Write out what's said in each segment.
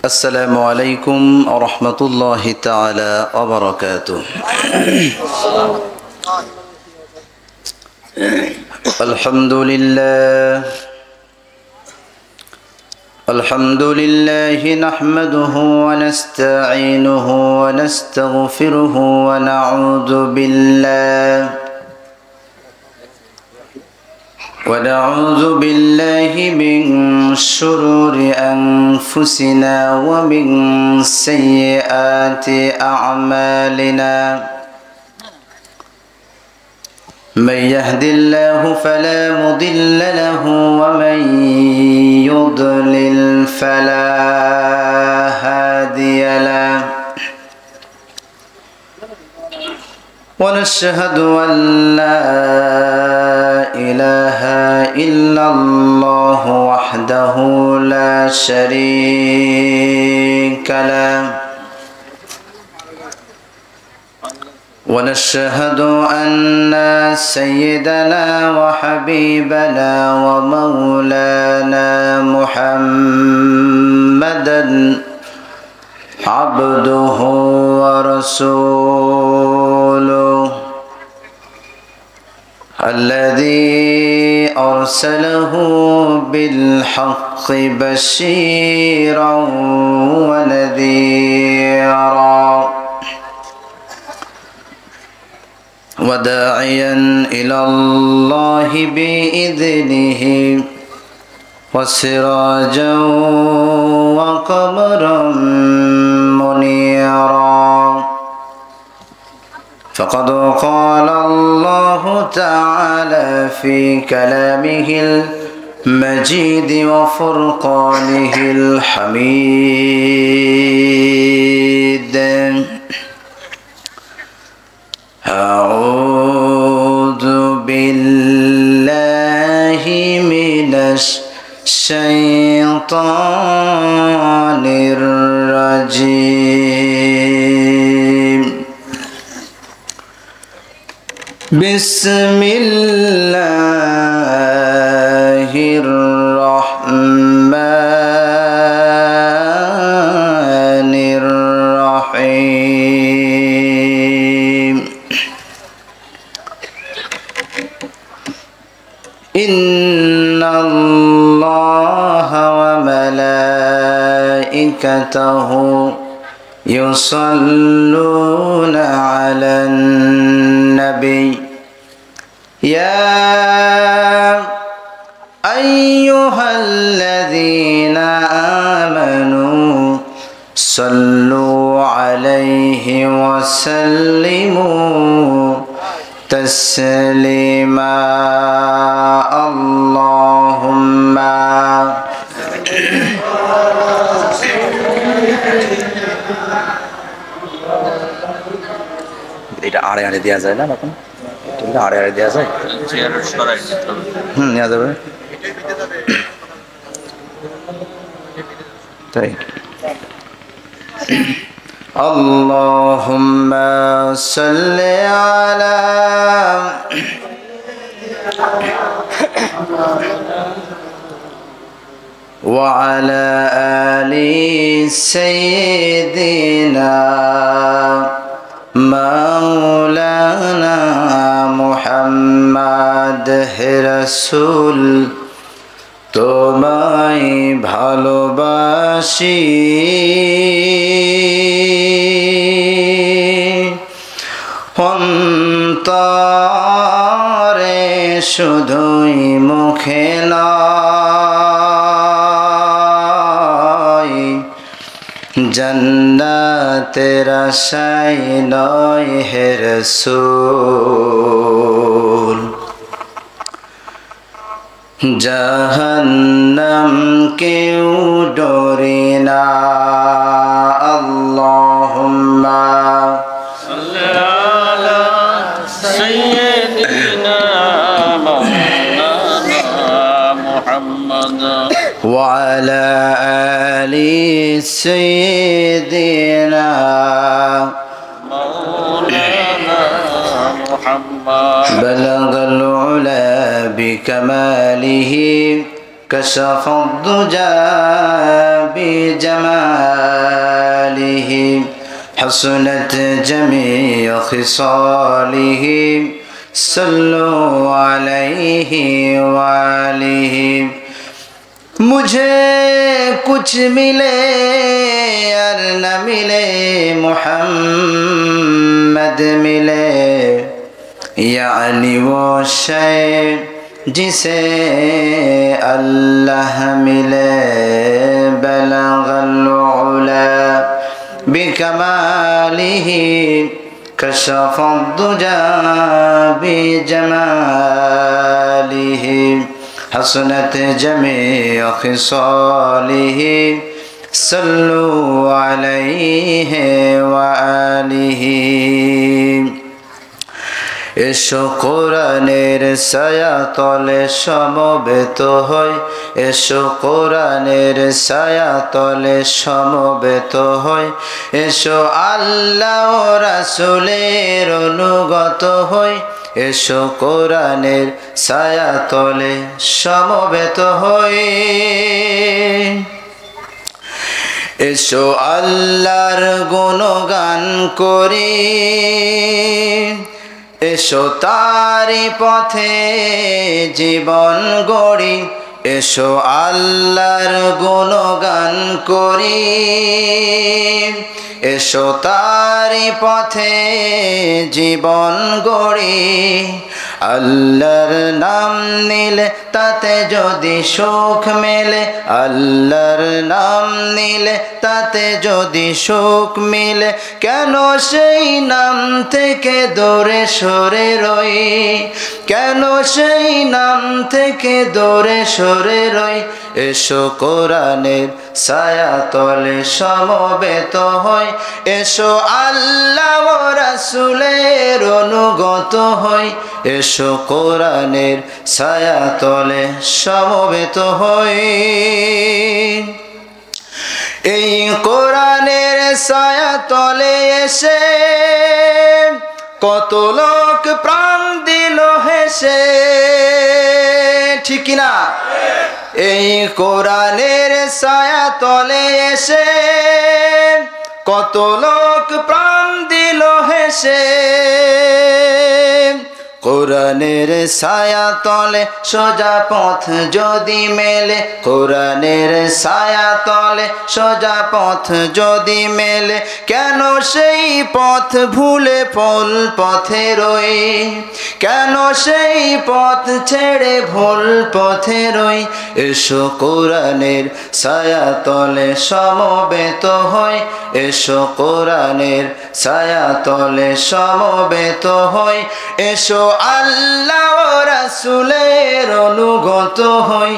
السلام عليكم ورحمة الله تعالى وبركاته. الحمد لله نحمده ونستعينه ونستغفره ونعوذ بالله من شرور أنفسنا ومن سيئات أعمالنا. من يهد الله فلا مضل له ومن يضلل فلا هادي له. ونشهد أن لا إله إلا الله وحده لا شريك له. ونشهد أن سيدنا وحبيبنا ومولانا محمدا عبده ورسوله الذي أرسله بالحق بشيرا ونذيرا وداعيا إلى الله بإذنه وسراجا وقمرا منيرا. فقد قال الله تعالى في كلامه المجيد وفرقانه الحميد: أعوذ بالله من الشيطان الرجيم. بسم الله الرحمن الرحيم. إن الله وملائكته يصلون على النبي يا أيها الذين آمنوا صلوا عليه وسلموا تسليما. اللهم এটা আড়ে আড়ে দেওয়া যায় না এখন? এটা আড়ে আড়ে দেওয়া যায়? নেওয়া যাবে তাই। اللهم صل على وعلى آل سيدنا مولانا محمد رسول তোমায় ভালোবাসি অন্তরে শুধুই মুখে নয়, জান্নাতের আশায় নয় হে রাসূল। জাহান্নাম কেউ ডরে না। আল্লাহুম্মা সাল্লি আলা সাইয়্যিদিনা মাওলানা মুহাম্মদ ওয়া আলা আলি সাইয়্যিদিনা মাওলানা মুহাম্মদ বালাগাল উলা বিকামালিহি كشف الدجى بجماله حسنت جميع خصاله صلوا عليه وآله मुझे कुछ मिले और न मिले मोहम्मद मिले यानी वो शय जिसे अल्लाह मिले बलगल उला बिकमालिही कशफ दुजा बिजमालिही हसनत जमीअ खिसालिही सल्लु अलैहि व आलिही এসো কোরআনের ছায়া তলে সমবেত হই এসো কোরআনের ছায়া তলে সমবেত হই এসো আল্লাহ ও রাসূলের অনুগত হই এসো কোরআনের ছায়া তলে সমবেত হই এসো আল্লাহর গুণগান করি এসো তারি পথে জীবন গড়ি এসো আল্লাহর গুণগান করি এসো তারি পথে জীবন গড়ি আল্লাহর নাম নিলে তাতে যদি সুখ মেলে আল্লাহর নাম নিলে তাতে যদি সুখ মিলে কেন সেই নাম থেকে দূরে সরে রই কেন সেই নাম থেকে দূরে সরে রই এসো কোরআনের ছায়া তলে সমবেত হই এসো আল্লাহ ও রাসূলের অনুগত হই এসো কোরআনের ছায়া তলে সমবেত হই এই কোরআনের ছায়া তলে এসে কত লোক প্রাণ দিল হেসে ঠিক না এই কোরআনের ছায়া তলে এসে কত লোক প্রাণ দিল হেসে কোরআনের ছায়া তলে সোজা পথ যদি মেলে কোরআনের ছায়া তলে সোজা পথ যদি মেলে কেন সেই পথ ভুলে পল পথে রই কেন সেই পথ ছেড়ে ভুল পথে রই এসো কোরআনের ছায়া তলে সমবেত হই এসো কোরআনের ছায়া তলে সমবেত হই এসো আল্লাহ ও রাসূলের অনুগত হই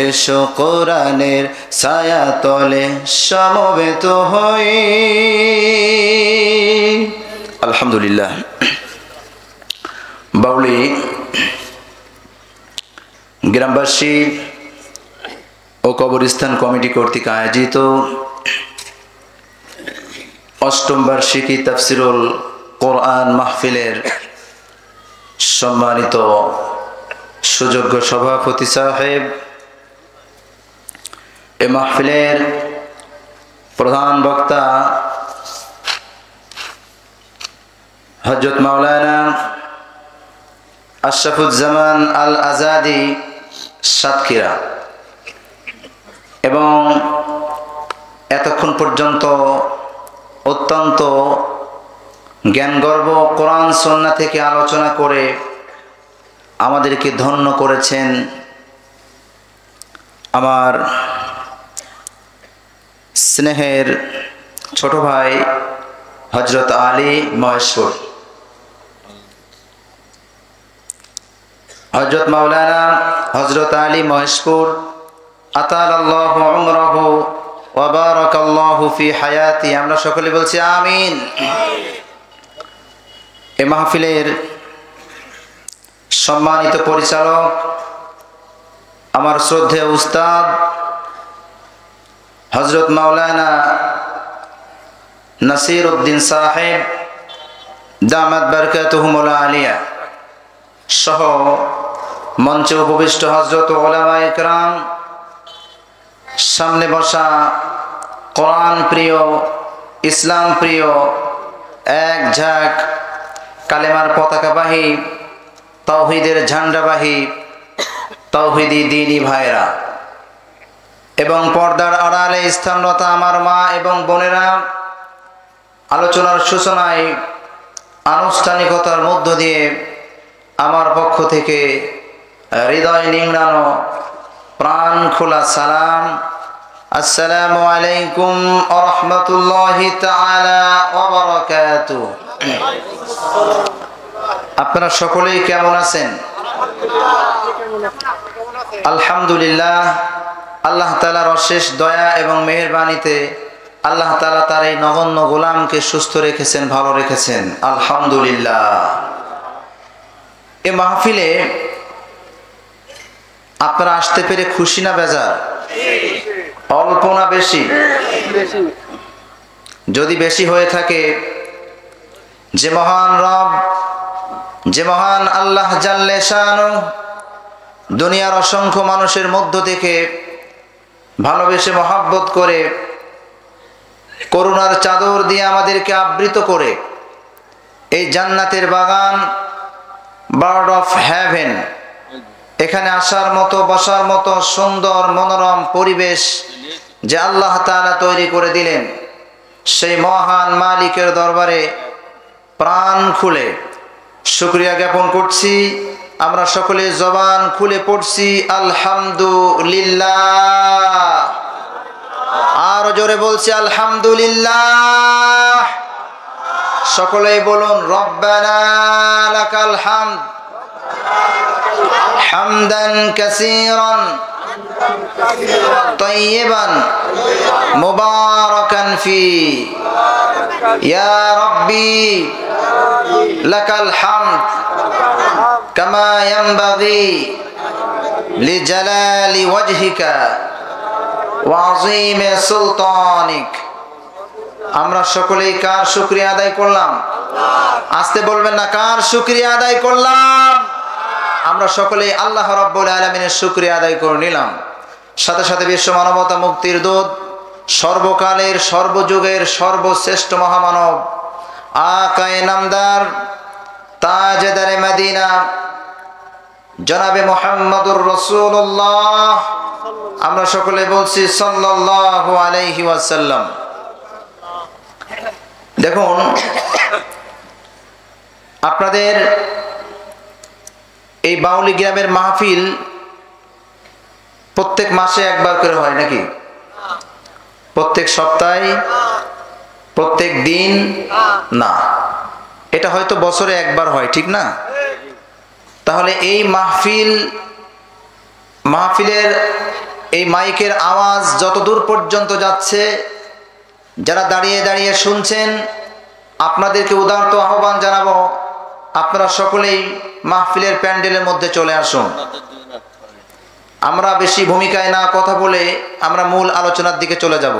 এসো কোরআনের ছায়া তলে সমবেত হই আলহামদুলিল্লাহ বাউলি গ্রামবাসী ও কবরস্থান কমিটি কর্তৃক আয়োজিত অষ্টম বার্ষিকী তাফসিরুল কোরআন মাহফিলের সম্মানিত সুযোগ্য সভাপতি সাহেব এ মাহফিলের প্রধান বক্তা হযরত মাওলানা আশরাফুজ্জামান আল আজাদি সাতক্ষীরা এবং এতক্ষণ পর্যন্ত অত্যন্ত জ্ঞানগর্ভ কোরআন সুন্নাহ থেকে আলোচনা করে আমাদেরকে ধন্য করেছেন আমার স্নেহের ছোট ভাই হযরত আলী মহেশপুর হযরত মাওলানা হযরত আলী মহেশপুর আতালাল্লাহু উমরাহু ওয়া বারাকাল্লাহু ফি হায়াতি আমরা সকলে বলছি আমিন এই মাহফিলের সম্মানিত পরিচালক আমার শ্রদ্ধেয় উস্তাদ হযরত মাওলানা নাসির উদ্দিন সাহেব দামাত বারকাতুহুমুল আলিয়া সহ মঞ্চে উপবিষ্ট হযরত উলামায়ে কেরাম সামনে বসা কোরআন প্রিয়, ইসলাম প্রিয়, এক ঝাঁক কালেমার পতাকাবাহী, তাওহীদের ঝান্ডাবাহী তাওহীদি দ্বীনি ভাইরা এবং পর্দার আড়ালে স্থানরত আমার মা এবং বোনেরা, আলোচনার সূচনায় আনুষ্ঠানিকতার মধ্য দিয়ে আমার পক্ষ থেকে হৃদয় নিংড়ানো প্রাণ খোলা সালাম, আসসালামু আলাইকুম ওয়া রাহমাতুল্লাহি তাআলা ওয়া বারাকাতুহু। আপনারা সকলেই কেমন আছেন? আলহামদুলিল্লাহ। আল্লাহ তাআলার অশেষ দয়া এবং মেহেরবানিতে আল্লাহ তাআলা তার এই নগণ্য গোলামকে সুস্থ রেখেছেন, ভালো রেখেছেন, আলহামদুলিল্লাহ। এ মাহফিলে আপনারা আসতে পেরে খুশি না বেজার? অল্প না বেশি? যদি বেশি হয়ে থাকে, যে মহান রব, যে মহান আল্লাহ জাল্লে শানু দুনিয়ার অসংখ্য মানুষের মধ্য থেকে ভালোবেসে মহাব্বত করে করুণার চাদর দিয়ে আমাদেরকে আবৃত করে এই জান্নাতের বাগান, বার্ড অফ হেভেন, এখানে আসার মতো, বসার মতো সুন্দর মনোরম পরিবেশ যে আল্লাহ তাআলা তৈরি করে দিলেন, সেই মহান মালিকের দরবারে প্রাণ খুলে শুকরিয়া জ্ঞাপন করছি। আমরা সকলে জবান খুলে পড়ছি আলহামদুলিল্লাহ। আর জোরে বলছি আলহামদুলিল্লাহ। সকলেই বলুন রব্বানা লাকাল হামদ হামদান কাসীরান তাইয়িবান মুবারাকান ফি ইয়া রাব্বি লাকাল হামদ কামা ইয়ানবাগি লিজালালি ওয়াজহিকা ওয়া আযীমি সুলতানিক। আমরা সকলেই কার শুকরিয়া আদায় করলাম? আস্তে বলবেন না, কার শুকরিয়া আদায় করলাম? আমরা সকলেই আল্লাহ রাব্বুল আলামিনের শুকরিয়া আদায় করে নিলাম। সাথে সাথে বিশ্ব মানবতা মুক্তির দূত, সর্বকালের সর্বযুগের সর্বশ্রেষ্ঠ মহামানব, আকায়ে নামদার, তাজেদারে মদিনা, জনাবে মুহাম্মদুর রাসূলুল্লাহ, আমরা সকলে বলছি সাল্লাল্লাহু আলাইহি ওয়াসাল্লাম। দেখুন, আপনাদের এই বাউলি গ্রামের মাহফিল প্রত্যেক মাসে একবার করে হয় নাকি? প্রত্যেক সপ্তাহে, প্রত্যেক দিন না, এটা হয়তো বছরে একবার হয়, ঠিক না? তাহলে এই মাহফিলের এই মাইকের আওয়াজ যত দূর পর্যন্ত যাচ্ছে, যারা দাঁড়িয়ে দাঁড়িয়ে শুনছেন, আপনাদেরকে উদারত আহ্বান জানাবো, আপনারা সকলেই মাহফিলের প্যান্ডেলের মধ্যে চলে আসুন। আমরা বেশি ভূমিকায় না কথা বলে আমরা মূল আলোচনার দিকে চলে যাব।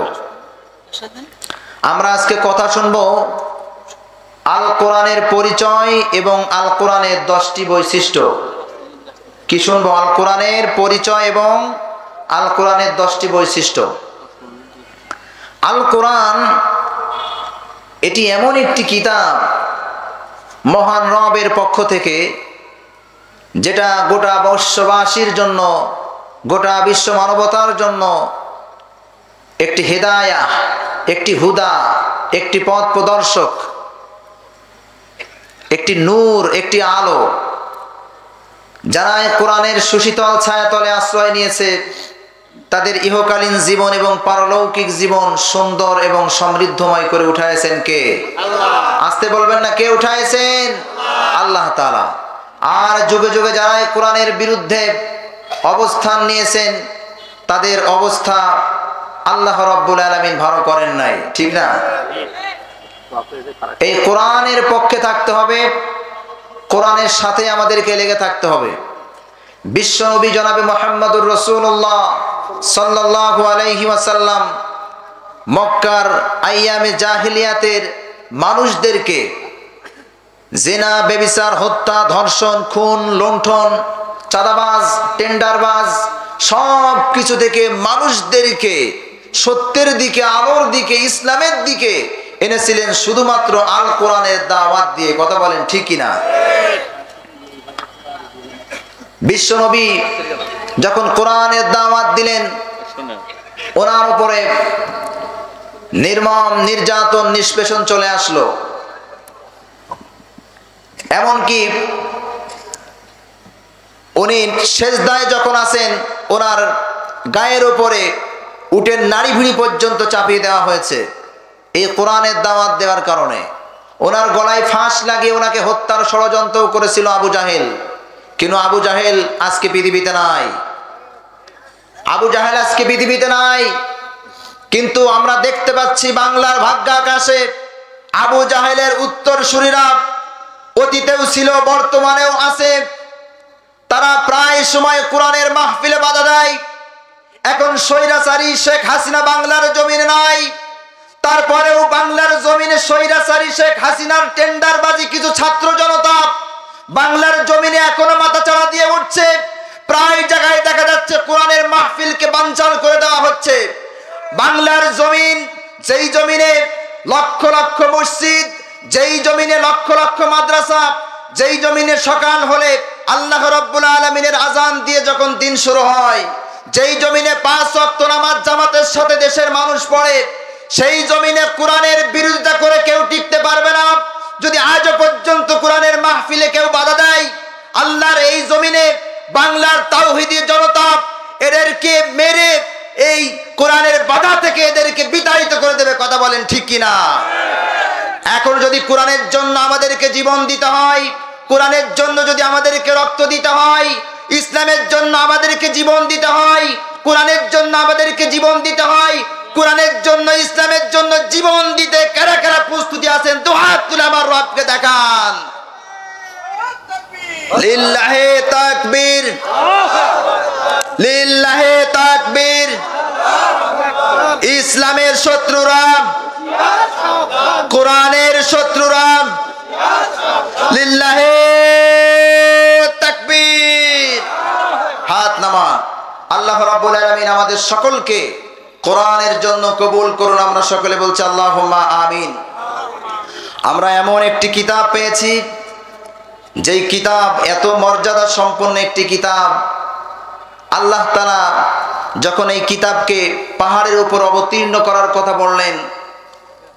আমরা আজকে কথা শুনবো আল কোরআনের পরিচয় এবং আল কোরআনের 10টি বৈশিষ্ট্য। কি শুনবো? আল কোরআনের পরিচয় এবং আল কোরআনের 10টি বৈশিষ্ট্য। আল কোরআন এটি এমন একটি কিতাব মহান রবের পক্ষ থেকে, যেটা গোটা বিশ্ববাসীর জন্য, গোটা বিশ্ব মানবতার জন্য একটি হেদায়া, একটি হুদা, একটি পথ প্রদর্শক, একটি নূর, একটি আলো। যারা কোরআনের সুশীতল ছায়াতলে আশ্রয় নিয়েছে, তাদের ইহকালীন জীবন এবং পারলৌকিক জীবন সুন্দর এবং সমৃদ্ধময় করে উঠাইছেন কে? আস্তে বলবেন না, কে উঠাইছেন? আল্লাহ তাআলা। আর যুগে যুগে যারা কোরআনের বিরুদ্ধে অবস্থান নিয়েছেন, তাদের অবস্থা আল্লাহ রাব্বুল আলামিন ভালো করেন নাই, ঠিক না? এই কোরআনের পক্ষে থাকতে হবে, কোরআনের সাথে আমাদেরকে লেগে থাকতে হবে। বিশ্বনবী জনাবে মুহাম্মদুর রাসূলুল্লাহ সাল্লাল্লাহু আলাইহি ওয়াসাল্লাম মক্কার আইয়ামে জাহিলিয়াতের মানুষদেরকে জিনা, ব্যভিচার, হত্যা, ধর্ষণ, খুন, লুণ্ঠন, চাঁদাবাজ, টেন্ডারবাজ, সব কিছু থেকে মানুষদেরকে সত্যের দিকে, আলোর দিকে, ইসলামের দিকে এনেছিলেন শুধুমাত্র আল কোরআনের দাওয়াত দিয়ে। কথা বলেন ঠিক কিনা? বিশ্বনবী যখন কোরআনের দাওয়াত দিলেন, ওনার উপরে নির্মম নির্যাতন নিষ্পেষণ চলে আসলো। এমনকি উনি সেজদায় যখন আছেন, ওনার গায়ের উপরে উটের নাড়ি ভিড়ি পর্যন্ত চাপিয়ে দেওয়া হয়েছে এই কোরআনের দাওয়াত দেওয়ার কারণে। ওনার গলায় ফাঁস লাগিয়ে ওনাকে হত্যার ষড়যন্ত্র করেছিল আবু জাহেল। কিন্তু আবু জাহেল আজকে পৃথিবীতে নাই। আবু জাহেল আজকে পৃথিবীতে নাই, কিন্তু আমরা দেখতে পাচ্ছি বাংলার ভাগ্যাকাশে আবু জাহেলের উত্তরসূরিরা অতীতেও ছিল, বর্তমানেও আছে। তারা প্রায় সময় কোরআনের মাহফিলে বাধা দেয়। এখন স্বৈরাচারী শেখ হাসিনা বাংলার জমিনে নাই, তারপরেও বাংলার জমিনে স্বৈরাচারী শেখ হাসিনার টেন্ডারবাজি কিছু ছাত্র জনতা বাংলার জমিনে এখনো মাথাচাড়া দিয়ে উঠছে। প্রায় জায়গায় দেখা যাচ্ছে কোরআনের মাহফিলকে বানচাল করে দেওয়া হচ্ছে। বাংলার জমিন, যেই জমিনে লক্ষ লক্ষ মসজিদ, যেই জমিনে লক্ষ লক্ষ মাদ্রাসা, যেই জমিনে সকাল হলে আল্লাহ রাব্বুল আলামিনের আজান দিয়ে যখন দিন শুরু হয়, যেই জমিনে 5 ওয়াক্ত নামাজ জামাতের সাথে দেশের মানুষ পড়ে, সেই জমিনে কোরআনের বিরোধিতা করে কেউ টিকতে পারবে না। যদি আজও পর্যন্ত কোরআনের মাহফিলে কেউ বাধা দেয়, আল্লাহর এই জমিনে বাংলার তাওহীদি জনতা এদেরকে মেরে এই কোরআনের বাধা থেকে এদেরকে বিতাড়িত করে দেবে। কথা বলেন ঠিক কিনা? এখন যদি কোরআনের জন্য আমাদেরকে জীবন দিতে হয়, কোরআনের জন্য যদি আমাদেরকে রক্ত দিতে হয়, ইসলামের জন্য আমাদেরকে জীবন দিতে হয়, কোরআনের জন্য আমাদেরকে জীবন দিতে হয়, কোরআনের জন্য, ইসলামের জন্য জীবন দিতে কারা কারা প্রস্তুতি আছেন? দুহাত তুলে আমার রবকে দেখান। লিল্লাহে তাকবীর, লিল্লাহে তাকবীর। ইসলামের শত্রুরা, কোরআনের শত্রুরা, লিল্লাহে তাকবীর। হাত নামান। আল্লাহ রাব্বুল আলামিন আমাদের সকলকে কোরআনের জন্য কবুল করুন। আমরা সকলে বলছি আল্লাহুম্মা আমিন। আমরা এমন একটি কিতাব পেয়েছি, যেই কিতাব এত মর্যাদা সম্পন্ন একটি কিতাব। আল্লাহ তাআলা যখন এই কিতাবকে পাহাড়ের উপর অবতীর্ণ করার কথা বললেন,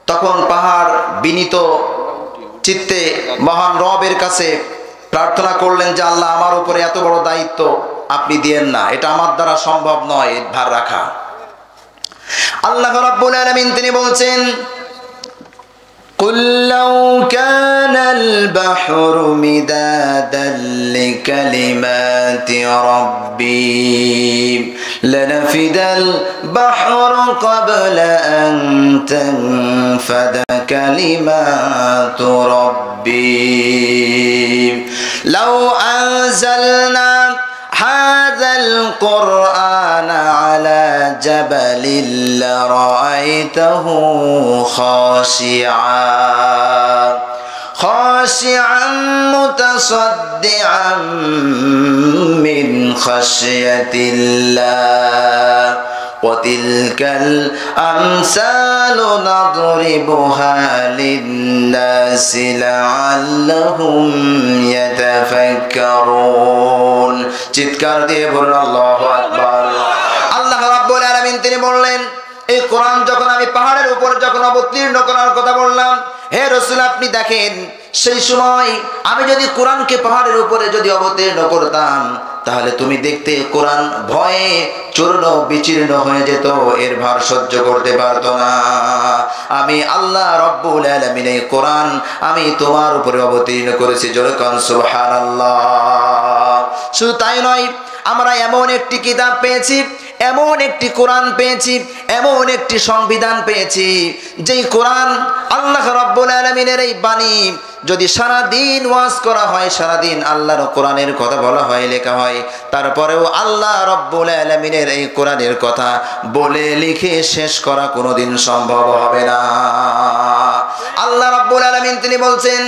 তখন পাহাড় বিনীত চিত্তে মহান রবের কাছে প্রার্থনা করলেন যে আল্লাহ, আমার উপরে এত বড় দায়িত্ব আপনি দিয়েন না, এটা আমার দ্বারা সম্ভব নয় ভার রাখা। আল্লাহ রাব্বুল আলামিন তিনি বলছেন, قل لو كان البحر مدادا لكلمات ربي لنفد البحر قبل أن تنفد كلمات ربي لو أنزلنا هذا القرآن على جبل لرأيته خاشعا متصدعا من خشية الله وتلك الأمثال نضربها للناس لعلهم يتفكرون। চিৎকার দিয়ে বলুন আল্লাহু আকবার। আল্লাহ রাব্বুল আলামিন তিনি বললেন, এই কোরআন যখন আমি পাহাড়ের উপর যখন অবতীর্ণ করার কথা বললাম, হে রাসূল আপনি দেখেন, সেই সময় আমি যদি কোরআনকে পাহাড়ের উপরে যদি অবতীর্ণ করতাম, তাহলে তুমি দেখতে কোরআন ভয়ে চূর্ণ বিচীর্ণ হয়ে যেত, এর ভার সহ্য করতে পারতো না। আমি আল্লাহ রাব্বুল আলামিন এই কোরআন আমি তোমার উপরে অবতীর্ণ করেছি। জোরে কোন সুবহানাল্লাহ। শুধু তাই নয়, আমরা এমন একটি কিতাব পেয়েছি, এমন একটি কোরআন পেয়েছি, এমন একটি সংবিধান পেয়েছি, যেই কোরআন আল্লাহ রাব্বুল আলামিনের এই বাণী যদি সারা দিন ওয়াজ করা হয়, সারা দিন আল্লাহর কোরআনের কথা বলা হয়, লেখা হয়, তারপরেও আল্লাহ রাব্বুল আলামিনের এই কোরআনের কথা বলে লিখে শেষ করা কোনোদিন সম্ভব হবে না। আল্লাহ রাব্বুল আলামিন তিনি বলছেন,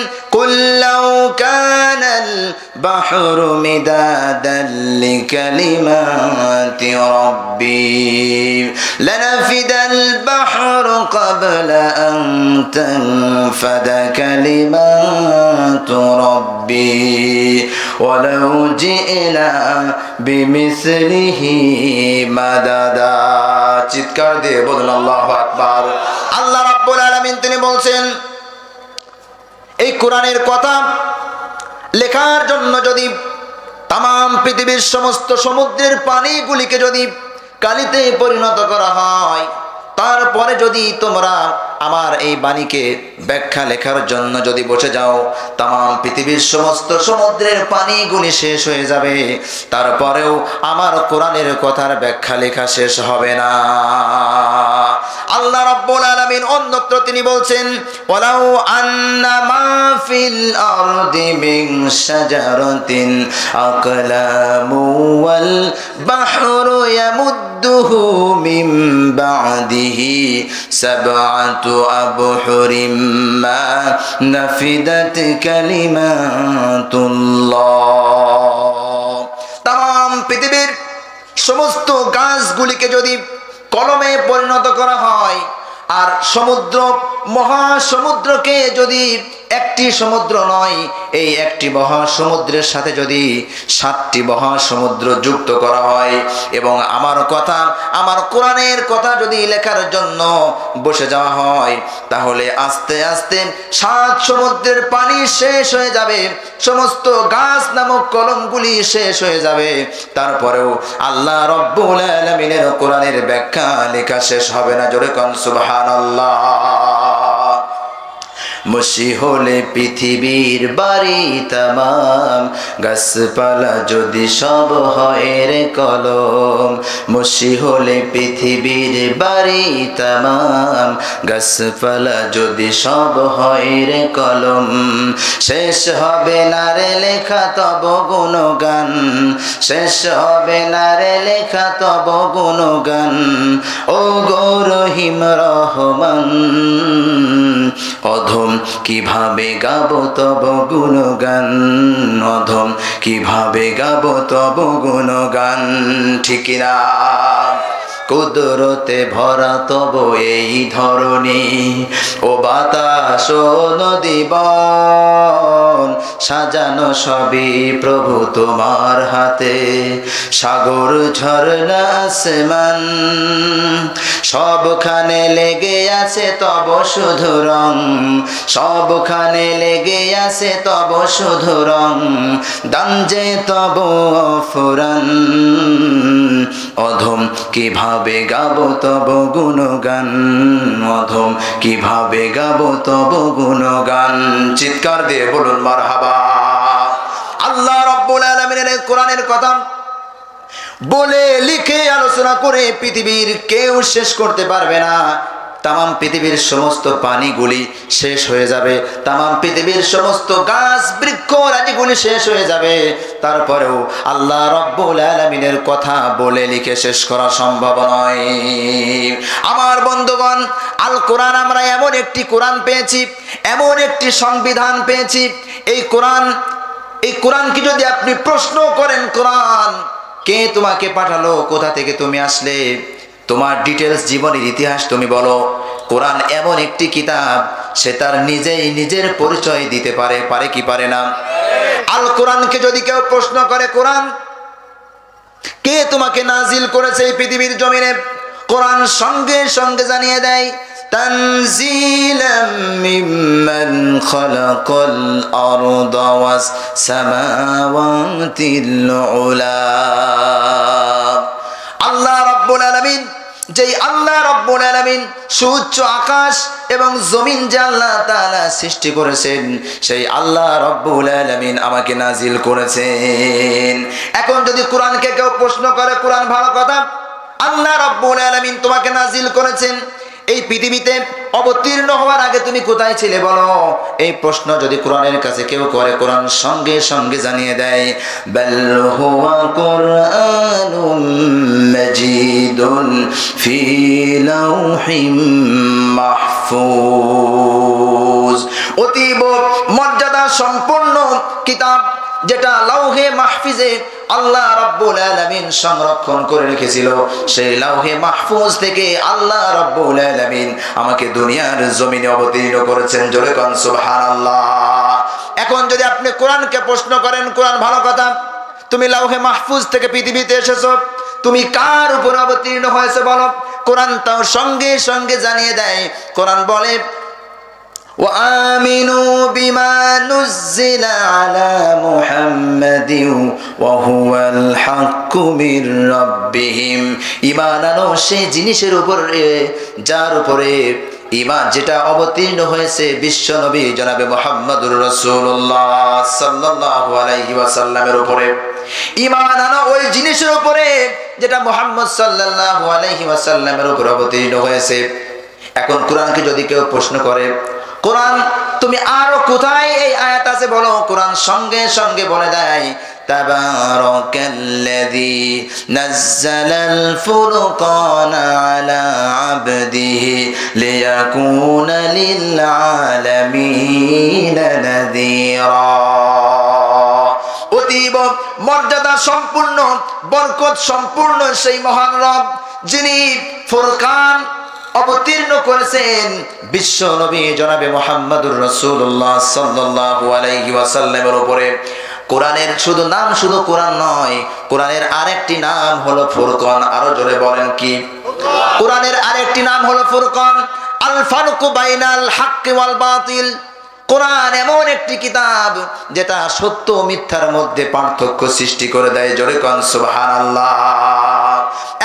قل لو كان البحر مدادا لكلمات ربي لنفد البحر قبل أن تنفد كلمات ربي ولو جئنا بمثله مددا চিৎকার দিয়ে বলুন আল্লাহু আকবার। আল্লাহ রাব্বুল আলামিন তিনি বলছেন এই কোরআনের কথা লেখার জন্য যদি তাম পৃথিবীর সমস্ত সমুদ্রের পানিগুলিকে যদি কালিতে পরিণত করা হয়, তারপরে যদি তোমরা আমার এই বাণীকে ব্যাখ্যা লেখার জন্য যদি বসে যাও, তাম পৃথিবীর সমস্ত সমুদ্রের পানিগুলি শেষ হয়ে যাবে, তারপরেও আমার কোরআনের কথার ব্যাখ্যা লেখা শেষ হবে না। আল্লাহ রাব্বুল আলামিন অন্যত্র তিনি বলছেন ওয়ালাউ আন্না মা ফিল আরদি মিন শাজারাতিন আকলামু ওয়াল বাহরু ইয়ামুদ্দুহু মিন বা'দিহি সাবআতু আবহুরিম মা নাফিদাত কালিমাতুল্লাহ। তাম পৃথিবীর সমস্ত গাছগুলিকে যদি কলমে পরিণত করা হয়, আর সমুদ্র মহাসমুদ্রকে যদি একটি সমুদ্র নয়, এই একটি মহাসমুদ্রের সাথে যদি 7টি মহাসমুদ্র যুক্ত করা হয় এবং আমার কথা আমার কোরআনের কথা যদি লেখার জন্য বসে যাওয়া হয়, তাহলে আস্তে আস্তে 7 সমুদ্রের পানি শেষ হয়ে যাবে, সমস্ত গাছ নামক কলমগুলি শেষ হয়ে যাবে, তারপরেও আল্লাহ রব্বুল আলামিনের কোরআনের ব্যাখ্যা লেখা শেষ হবে না। জোরে কোন সুবহানাল্লাহ। মুশি হলে পৃথিবীর বাড়ি তামাম, গাছপালা যদি সব হয় রে কলম। মুশি হলে পৃথিবীর বাড়ি তামাম, গাছপালা যদি সব হয় রে কলম। শেষ হবে না রে লেখা তব গুণগান, শেষ হবে না রে লেখা তব গুণগান। ও গো রহিম রহমান, অধম কিভাবে গাবো তব গুণগান, অধম কিভাবে গাবো তব গুণগান। ঠিক না? কুদরতে ভরা তব এই ধরণী, ও বাতাস ও নদী বন, সাজানো সবই প্রভু তোমার হাতে। সাগর ঝরনা আসমান, সবখানে লেগে আছে তব শুধু রং, সবখানে লেগে আছে তব শুধু রং। দান যে তব ফুরান, অধম কিভাবে গাবো তব গুণগান, অধম কিভাবে গাবো তব গুণগান। চিৎকার দিয়ে বলুন মারহাবা। আল্লাহ রাব্বুল আলামিনের কোরআনের কথা বলে লিখে আলোচনা করে পৃথিবীর কেউ শেষ করতে পারবে না। তাম পৃথিবীর সমস্ত পানিগুলি শেষ হয়ে যাবে, তাম পৃথিবীর সমস্ত গাছ বৃক্ষ রাজিগুলি শেষ হয়ে যাবে, তারপরেও আল্লাহ রাব্বুল আলামিনের কথা বলে লিখে শেষ করা সম্ভব নয়। আমার বন্ধুগণ, আল কোরআন আমরা এমন একটি কোরআন পেয়েছি, এমন একটি সংবিধান পেয়েছি। এই কোরআনকে যদি আপনি প্রশ্ন করেন, কোরআন কে তোমাকে পাঠালো, কোথা থেকে তুমি আসলে, তোমার ডিটেলস জীবনের ইতিহাস তুমি বলো, কোরআন এমন একটি কিতাব, সে তার নিজেই নিজের পরিচয় দিতে পারে, পারে কি পারে না? আল কোরআনকে যদি কেউ প্রশ্ন করে, কোরআন কে তোমাকে নাজিল করেছে এই পৃথিবীর জমিনে, কোরআন সঙ্গে সঙ্গে জানিয়ে দেয় তানজিলাম মিম্মান খালাকাল আরদা ওয়াস সামাওয়াতিল উলা। আল্লাহ রাব্বুল আলামিন, যেই আল্লাহ রাব্বুল আলামিন সুউচ্চ আকাশ এবং জমিন যে আল্লাহ তাআলা সৃষ্টি করেছেন, সেই আল্লাহ রাব্বুল আলামিন আমাকে নাজিল করেছেন। এখন যদি কোরআনকে কেউ প্রশ্ন করে, কোরআন ভালো কথা, আল্লাহ রাব্বুল আলামিন তোমাকে নাজিল করেছেন, এই পৃথিবীতে অবতীর্ণ হওয়ার আগে তুমি কোথায় ছিলে বলো, এই প্রশ্ন যদি কোরআনের কাছে কেউ করে, কোরআন সঙ্গে সঙ্গে জানিয়ে দেয় বাল হুয়া কুরআনুম মাজিদুন ফি লাউহিম মাহফুজ। অতীব মর্যাদা সম্পূর্ণ কিতাব, যেটা লাউহে মাহফুজে আল্লাহ রাব্বুল আলামিন সংরক্ষণ করে রেখেছিল, সেই লাউহে মাহফুজ থেকে আল্লাহ রাব্বুল আলামিন আমাকে দুনিয়ার জমিনে অবতীর্ণ করেছেন। জোরে কোন সুবহানাল্লাহ। এখন যদি আপনি কোরআনকে প্রশ্ন করেন, কোরআন ভালো কথা, তুমি লাউহে মাহফুজ থেকে পৃথিবীতে এসেছো, তুমি কার উপর অবতীর্ণ হয়েছে বলো? কোরআন তাও সঙ্গে সঙ্গে জানিয়ে দেয়। কোরআন বলে وآمنوا بما نزل على محمد وهو الحق من ربهم। ঈমান আনো সেই জিনিসের উপরে যার উপরে ঈমান, যেটা অবতীর্ণ হয়েছে বিশ্ব নবী জনাবে মুহাম্মদুর রাসূলুল্লাহ সাল্লাল্লাহু আলাইহি ওয়াসাল্লামের উপরে। ঈমান আনো ওই জিনিসের উপরে যেটা মুহাম্মদ সাল্লাল্লাহু আলাইহি ওয়াসাল্লামের উপর অবতীর্ণ হয়েছে। এখন কোরআনকে যদি কেউ প্রশ্ন করে, কোরআন তুমি আরো কোথায় এই আয়াত আছে বলো? কোরআন সঙ্গে সঙ্গে বলে দেয় তাবারাকাল্লাযী নাযালাল ফুরকানা আলা আবদিহি লিয়াকুনা লিল আলামিন নাযীরা। অতীব মর্যাদা সম্পূর্ণ, বরকত সম্পূর্ণ সেই মহান রব যিনি ফুরকান অবতীর্ণ করেছেন বিশ্ব নবী জনাবে মুহাম্মদুর রাসূলুল্লাহ সাল্লাল্লাহু আলাইহি ওয়াসাল্লামের উপরে। কোরআনের শুধু নাম শুধু কোরআন নয়, কোরআনের আরেকটি নাম হলো ফুরকান। আরো জোরে বলেন কি? কোরআনের আরেকটি নাম হলো ফুরকান, আল ফারকু বাইনাল হাক্কি ওয়াল বাতিল। কোরআন এমন একটি কিতাব যেটা সত্য ও মিথ্যার মধ্যে পার্থক্য সৃষ্টি করে দেয়। জোরে কোন সুবহানাল্লাহ।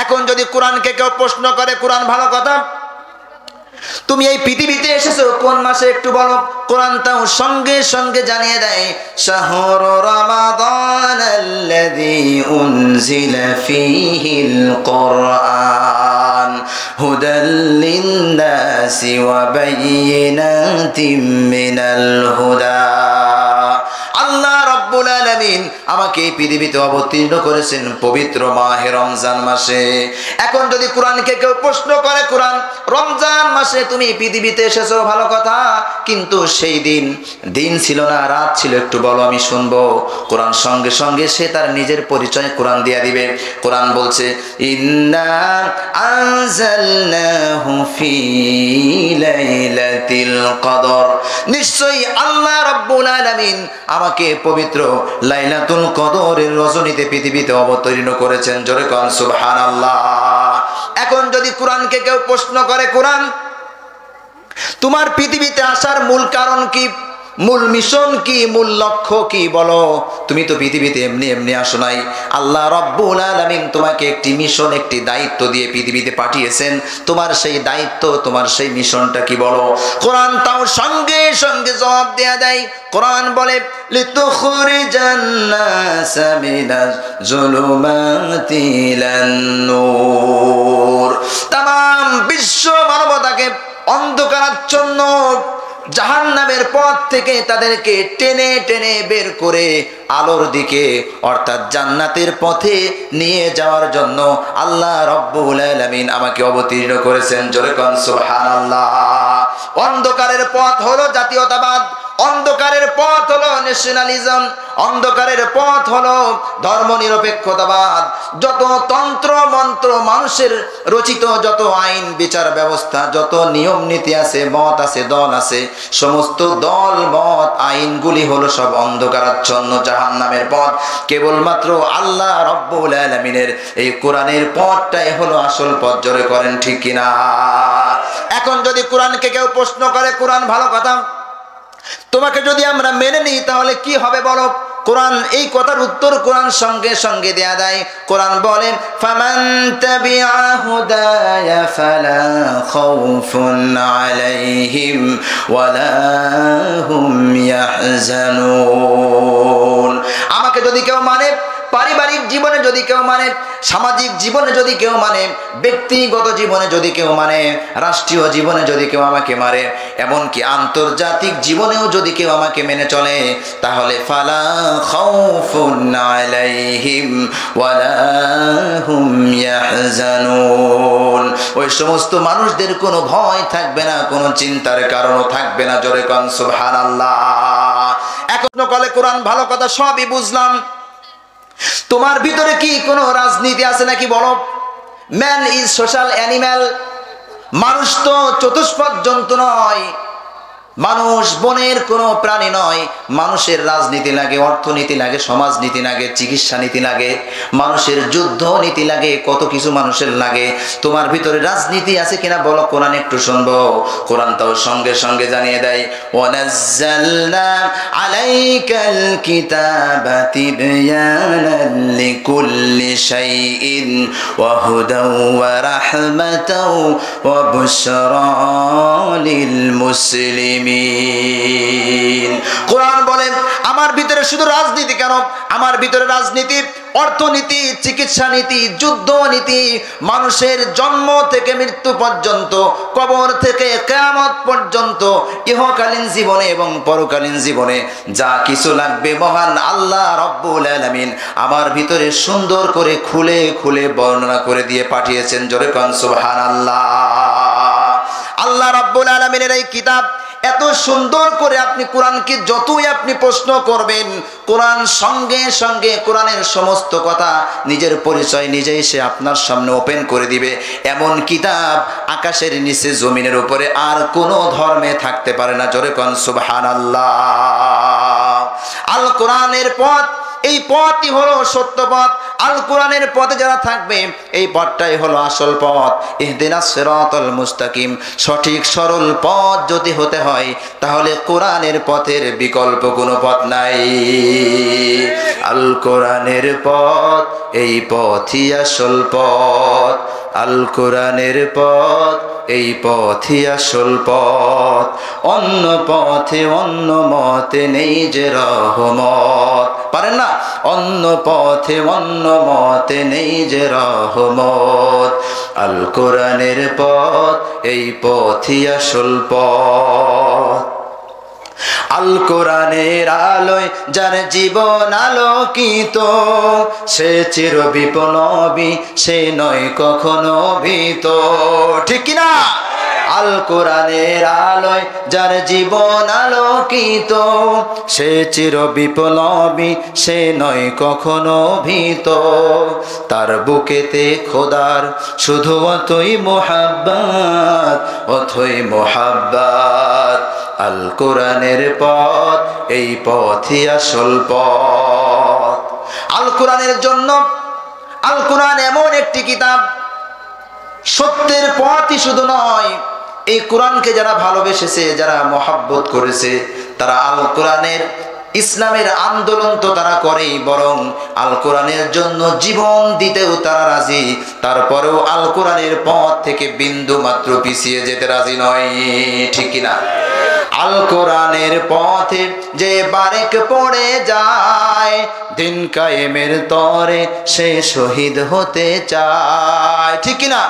এখন যদি কোরআনকে কেউ প্রশ্ন করে, কোরআন ভালো কথা, তুমি এই পৃথিবীতে এসেছো কোন মাসে একটু বলো? কোরআন তাও সঙ্গে সঙ্গে জানিয়ে দেয় শাহরু রমাদানাল্লাযী উনজিলা ফীহিল কুরআন হুদাল লিন-নাসি ওয়া বায়িনাতিম মিনাল হুদা। আল্লাহ রাব্বুল আলামিন আমাকে এই পৃথিবীতে অবতীর্ণ করেছেন পবিত্র মাহে রমজান মাসে। এখন যদি কোরআনকে কেউ প্রশ্ন করে, কোরআন রমজান মাসে তুমি পৃথিবীতে এসেছো ভালো কথা, কিন্তু সেই দিন ছিল না, রাত ছিল, একটু বলো আমি শুনবো। কোরআন সঙ্গে সঙ্গে সে তার নিজের পরিচয় কোরআন দিয়ে দিবে। কোরআন বলছে ইন্না আনজালনাহু ফী লাইলাতিল কদর। নিশ্চয়ই আল্লাহ রাব্বুল আলামিন আমাকে পবিত্র লাইলাতুল কদরের রজনীতে পৃথিবীতে অবতীর্ণ করেছেন। জোরে কোন সুবহানাল্লাহ। এখন যদি কোরআনকে কেউ প্রশ্ন করে, কোরআন তোমার পৃথিবীতে আসার মূল কারণ কি, মূল মিশন কি, মূল লক্ষ্য কি বলো? তুমি তো পৃথিবীতে এমনি এমনি আসো নাই। আল্লাহ রাব্বুল আলামিন তোমাকে একটি মিশন, একটি দায়িত্ব দিয়ে পৃথিবীতে পাঠিয়েছেন। তোমার সেই দায়িত্ব, তোমার সেই মিশনটা কি বলো? কোরআন তাও সঙ্গে সঙ্গে জবাব দেয়া দেয়। কোরআন বলে লিতুখরিজান নাসা মিনাজ যুলুমাতি ইলান নূর। তামাম বিশ্ব মানবতাকে অন্ধকারাচ্ছন্ন জাহান্নামের পথ থেকে তাদেরকে টেনে টেনে বের করে আলোর দিকে অর্থাৎ জান্নাতের পথে নিয়ে যাওয়ার জন্য আল্লাহ রাব্বুল আলামিন আমাকে অবতীর্ণ করেছেন। জোরে কোন সুবহানাল্লাহ। অন্ধকারের পথ হলো জাতীয়তাবাদ, অন্ধকারের পথ হলো ন্যাশনালিজম, অন্ধকারের পথ হলো ধর্মনিরপেক্ষতাবাদ। যত তন্ত্র মন্ত্র, মানুষের রচিত যত আইন বিচার ব্যবস্থা, যত নিয়ম নীতি আছে, মত আছে, দল আছে, সমস্ত দল মত আইনগুলি হলো সব অন্ধকারাচ্ছন্ন জাহান্নামের পথ। কেবলমাত্র আল্লাহ রাব্বুল আলামিনের এই কোরআনের পথটাই হলো আসল পথ। জোরে করেন ঠিক কিনা? এখন যদি কোরআনকে কেউ প্রশ্ন করে, কোরআন ভালো কথা, তোমাকে যদি আমরা মেনে নিই তাহলে কি হবে বলো? কোরআন এই কথার উত্তর কোরআন সঙ্গে সঙ্গে দেয়া দেয়। কোরআন বলেন ফামান তাবিআ হুদায়া ফালা খাউফুন আলাইহিম ওয়ালা হুম ইয়াহজানুন। আমাকে যদি কেউ মানে, পারিবারিক জীবনে যদি কেউ মানে, সামাজিক জীবনে যদি কেউ মানে, ব্যক্তিগত জীবনে যদি কেউ মানে, রাষ্ট্রীয় জীবনে যদি কেউ আমাকে মারে, এমনকি আন্তর্জাতিক জীবনেও যদি কেউ আমাকে মেনে চলে, তাহলে ফালা খাউফুন আলাইহিম ওয়ালা হুম ইয়াহজানুন। ওই সমস্ত মানুষদের কোনো ভয় থাকবে না, কোনো চিন্তার কারণও থাকবে না। জোরে কোন সুবহানাল্লাহ। এখন কলে কোরআন ভালো কথা সবই বুঝলাম, তোমার ভিতরে কি কোনো রাজনীতি আছে নাকি বলো? Man is social animal. মানুষ তো চতুষ্পদ জন্তু নয়, মানুষ বনের কোনো প্রাণী নয়। মানুষের রাজনীতি লাগে, অর্থনীতি লাগে, সমাজনীতি লাগে, চিকিৎসা নীতি লাগে, মানুষের যুদ্ধ নীতি লাগে, কত কিছু মানুষের লাগে। তোমার ভিতরে রাজনীতি আছে কিনা বলো, কোরআন একটু শুনবো। কোরআন তাও সঙ্গে সঙ্গে জানিয়ে দেয়, ওয়ানাজ্জালনা আলাইকাল কিতাবা তিবয়ানান লিকুল্লি শাইইন ওয়া হুদাও ওয়া রাহমাতাও ওয়া বুশরা লিল মুসলিমিন। কোরআন বলেন আমার ভিতরে শুধু রাজনীতি কেন, আমার ভিতরে রাজনীতি, অর্থনীতি, চিকিৎসা নীতি, যুদ্ধ নীতি, মানুষের জন্ম থেকে মৃত্যু পর্যন্ত, কবর থেকে কিয়ামত পর্যন্ত, ইহকালীন জীবনে এবং পরকালীন জীবনে যা কিছু লাগবে মহান আল্লাহ রব্বুল আলামিন আমার ভিতরে সুন্দর করে খুলে খুলে বর্ণনা করে দিয়ে পাঠিয়েছেন। জোরে কোন সুবহানাল্লাহ। আল্লাহ রব্বুল আলামিনের এই কিতাব এত সুন্দর করে, আপনি কোরআনকে যতই আপনি প্রশ্ন করবেন, কোরআন সঙ্গে সঙ্গে কোরআনের সমস্ত কথা, নিজের পরিচয় নিজেই সে আপনার সামনে ওপেন করে দিবে। এমন কিতাব আকাশের নিচে জমিনের উপরে আর কোনো ধর্মে থাকতে পারে না। জোরে কোন সুবহানাল্লাহ। আল কোরআনের পথ, এই পথই হলো সত্য পথ। আল কোরআনের পথে যারা থাকবে, এই পথটাই হলো আসল পথ। ইহদিনাস সিরাতাল মুস্তাকিম, সঠিক সরল পথ যদি হতে হয় তাহলে কোরআনের পথের বিকল্প কোনো পথ নাই। আল কোরআনের পথ, এই পথই আসল পথ। আল কোরআনের পথ, এই পথই আসল পথ। অন্য পথে অন্য মতে নেই যে রহমত। পারেন না? অন্য পথে অন্য মতে নেই যে রহমত। আল কোরআনের পথ, এই পথই আসল পথ। আল কোরআনের আলোয় যার জীবন আলোকিত, সে চির বিপ্লবী, সে নয় কখনো ভীত। ঠিক কিনা? আল কোরআনের আলোয় যার জীবন আলোকিত, সে চির বিপ্লবী, সে নয় কখনো ভীত। তার বুকেতে খোদার শুধু অতই মোহাব্বত, অথই মোহাব্বত। আল কোরআনের পথ, এই পথই আসল পথ। আল কোরআনের জন্য, আল কোরআন এমন একটি কিতাব, সত্যের পথই শুধু নয়, এই কোরআনকে যারা ভালোবেসেছে, যারা মহাব্বত করেছে, তারা আল কোরআনের, ইসলামের আন্দোলন তো তারা করেই, বরং আল কোরআনের জন্য জীবন দিতেও তারা রাজি। তারপরেও আল কোরআনের পথ থেকে বিন্দু মাত্র পিছিয়ে যেতে রাজি নয়। ঠিক কিনা? আল কোরআনের পথে যে বারেক পড়ে যায়, দিন কায়েমের তরে সে শহীদ হতে চায়। ঠিক কিনা?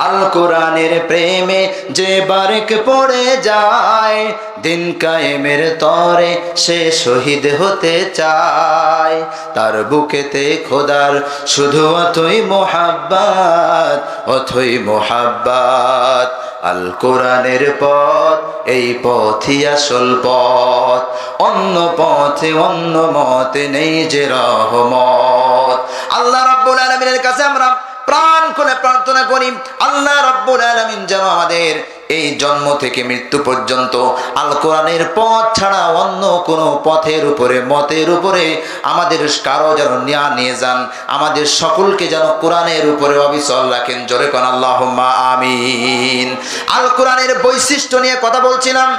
আল কোরআনের প্রেমে যে বারেক পড়ে যায়, দিন কায়েমের তরে সে শহীদ হতে চায়। তার বুকেতে খোদার শুধু অথই মোহাব্বত, অথই মোহাব্বত। আল কোরআনের পথ, এই পথই আসল পথ। অন্য পথে অন্য মতে নেই যে রহমত। আল্লাহ রাব্বুল আলামিনের কাছে আমরা প্রাণ খুলে প্রার্থনা করি, আল্লাহ রাব্বুল আলামিন যেন আমাদের এই জন্ম থেকে মৃত্যু পর্যন্ত আল কোরআনের পথ ছাড়া অন্য কোনো পথের উপরে, মতের উপরে আমাদের কারো যেন নিয়ে যান। আমাদের সকলকে যেন কোরআনের উপরে অবিচল রাখেন। জোরে কোন আল্লাহুম্মা আমিন। আল কোরআনের বৈশিষ্ট্য নিয়ে কথা বলছিলাম,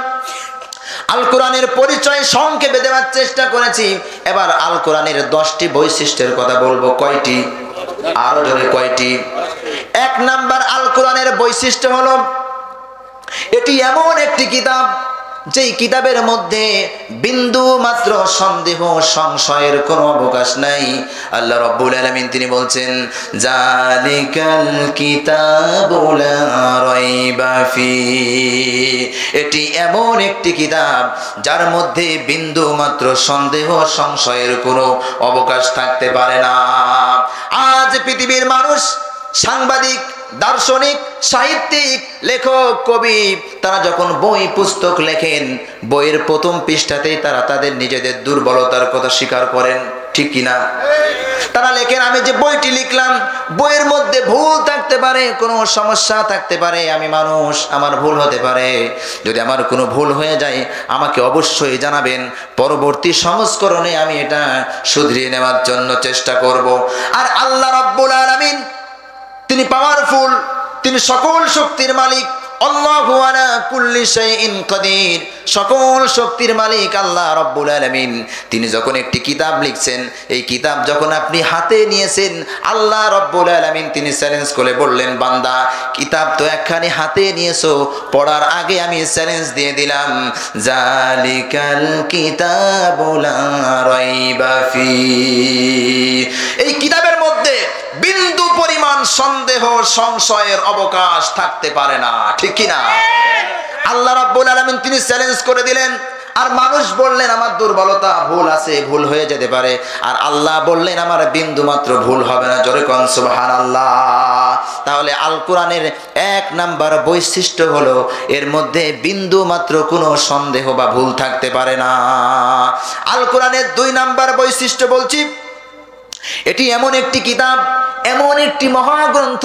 আল কোরআনের পরিচয় সংক্ষেপে দেওয়ার চেষ্টা করেছি। এবার আল কোরআনের 10টি বৈশিষ্ট্যের কথা বলবো। কয়টি? আরো জোরে কয়টি? 1 নাম্বার, আল কোরআনের বৈশিষ্ট্য হলো এটি এমন একটি কিতাব, যেই কিতাবের মধ্যে বিন্দু মাত্র সন্দেহ সংশয়ের কোনো অবকাশ নাই। আল্লাহ রাব্বুল আলামিন তিনি বলছেন, জালিকাল কিতাবু লা রাইবা ফি। এটি এমন একটি কিতাব যার মধ্যে বিন্দু মাত্র সন্দেহ সংশয়ের কোনো অবকাশ থাকতে পারে না। আজ পৃথিবীর মানুষ, সাংবাদিক, দার্শনিক, সাহিত্যিক, লেখক, কবি তারা যখন বই পুস্তক লেখেন, বইয়ের প্রথম পৃষ্ঠাতেই তারা তাদের নিজেদের দুর্বলতার কথা স্বীকার করেন, ঠিক কিনা? তারা লেখেন, আমি যে বইটি লিখলাম বইয়ের মধ্যে ভুল থাকতে পারে, কোনো সমস্যা থাকতে পারে, আমি মানুষ, আমার ভুল হতে পারে। যদি আমার কোনো ভুল হয়ে যায় আমাকে অবশ্যই জানাবেন, পরবর্তী সংস্করণে আমি এটা শুধরিয়ে নেওয়ার জন্য চেষ্টা করব। আর আল্লাহ রাব্বুল আলামিন তিনি পাওয়ারফুল, তিনি সকল শক্তির মালিক। আল্লাহু আলা কুল্লি শাইইন কাদির, সকল শক্তির মালিক আল্লাহ রাব্বুল আলামিন তিনি যখন একটি কিতাব লিখছেন, এই কিতাব যখন আপনি হাতে নিয়েছেন, আল্লাহ রাব্বুল আলামিন তিনি চ্যালেঞ্জ করে বললেন, বান্দা কিতাব তো একখানি হাতে নিয়েছো, পড়ার আগে আমি চ্যালেঞ্জ দিয়ে দিলাম, জালিকাল কিতাবু লা রাইবা ফি, এই কিতাবের মধ্যে বিন্দু পরিমাণ সন্দেহ সংশয়ের অবকাশ থাকতে পারে না, ঠিক কিনা? আল্লাহ রাব্বুল আলামিন তিনি চ্যালেঞ্জ করে দিলেন। আর মানুষ বললেন আমার দুর্বলতা, ভুল আছে, ভুল হয়ে যেতে পারে। আর আল্লাহ বললেন আমার বিন্দু মাত্র ভুল হবে না, জোরে কোন সুবহানাল্লাহ। তাহলে আল কোরআনের 1 নাম্বার বৈশিষ্ট্য হলো এর মধ্যে বিন্দু মাত্র কোনো সন্দেহ বা ভুল থাকতে পারে না। আল কোরআনের 2 নাম্বার বৈশিষ্ট্য বলছি, এটি এমন একটি কিতাব, এমন একটি মহাগ্রন্থ,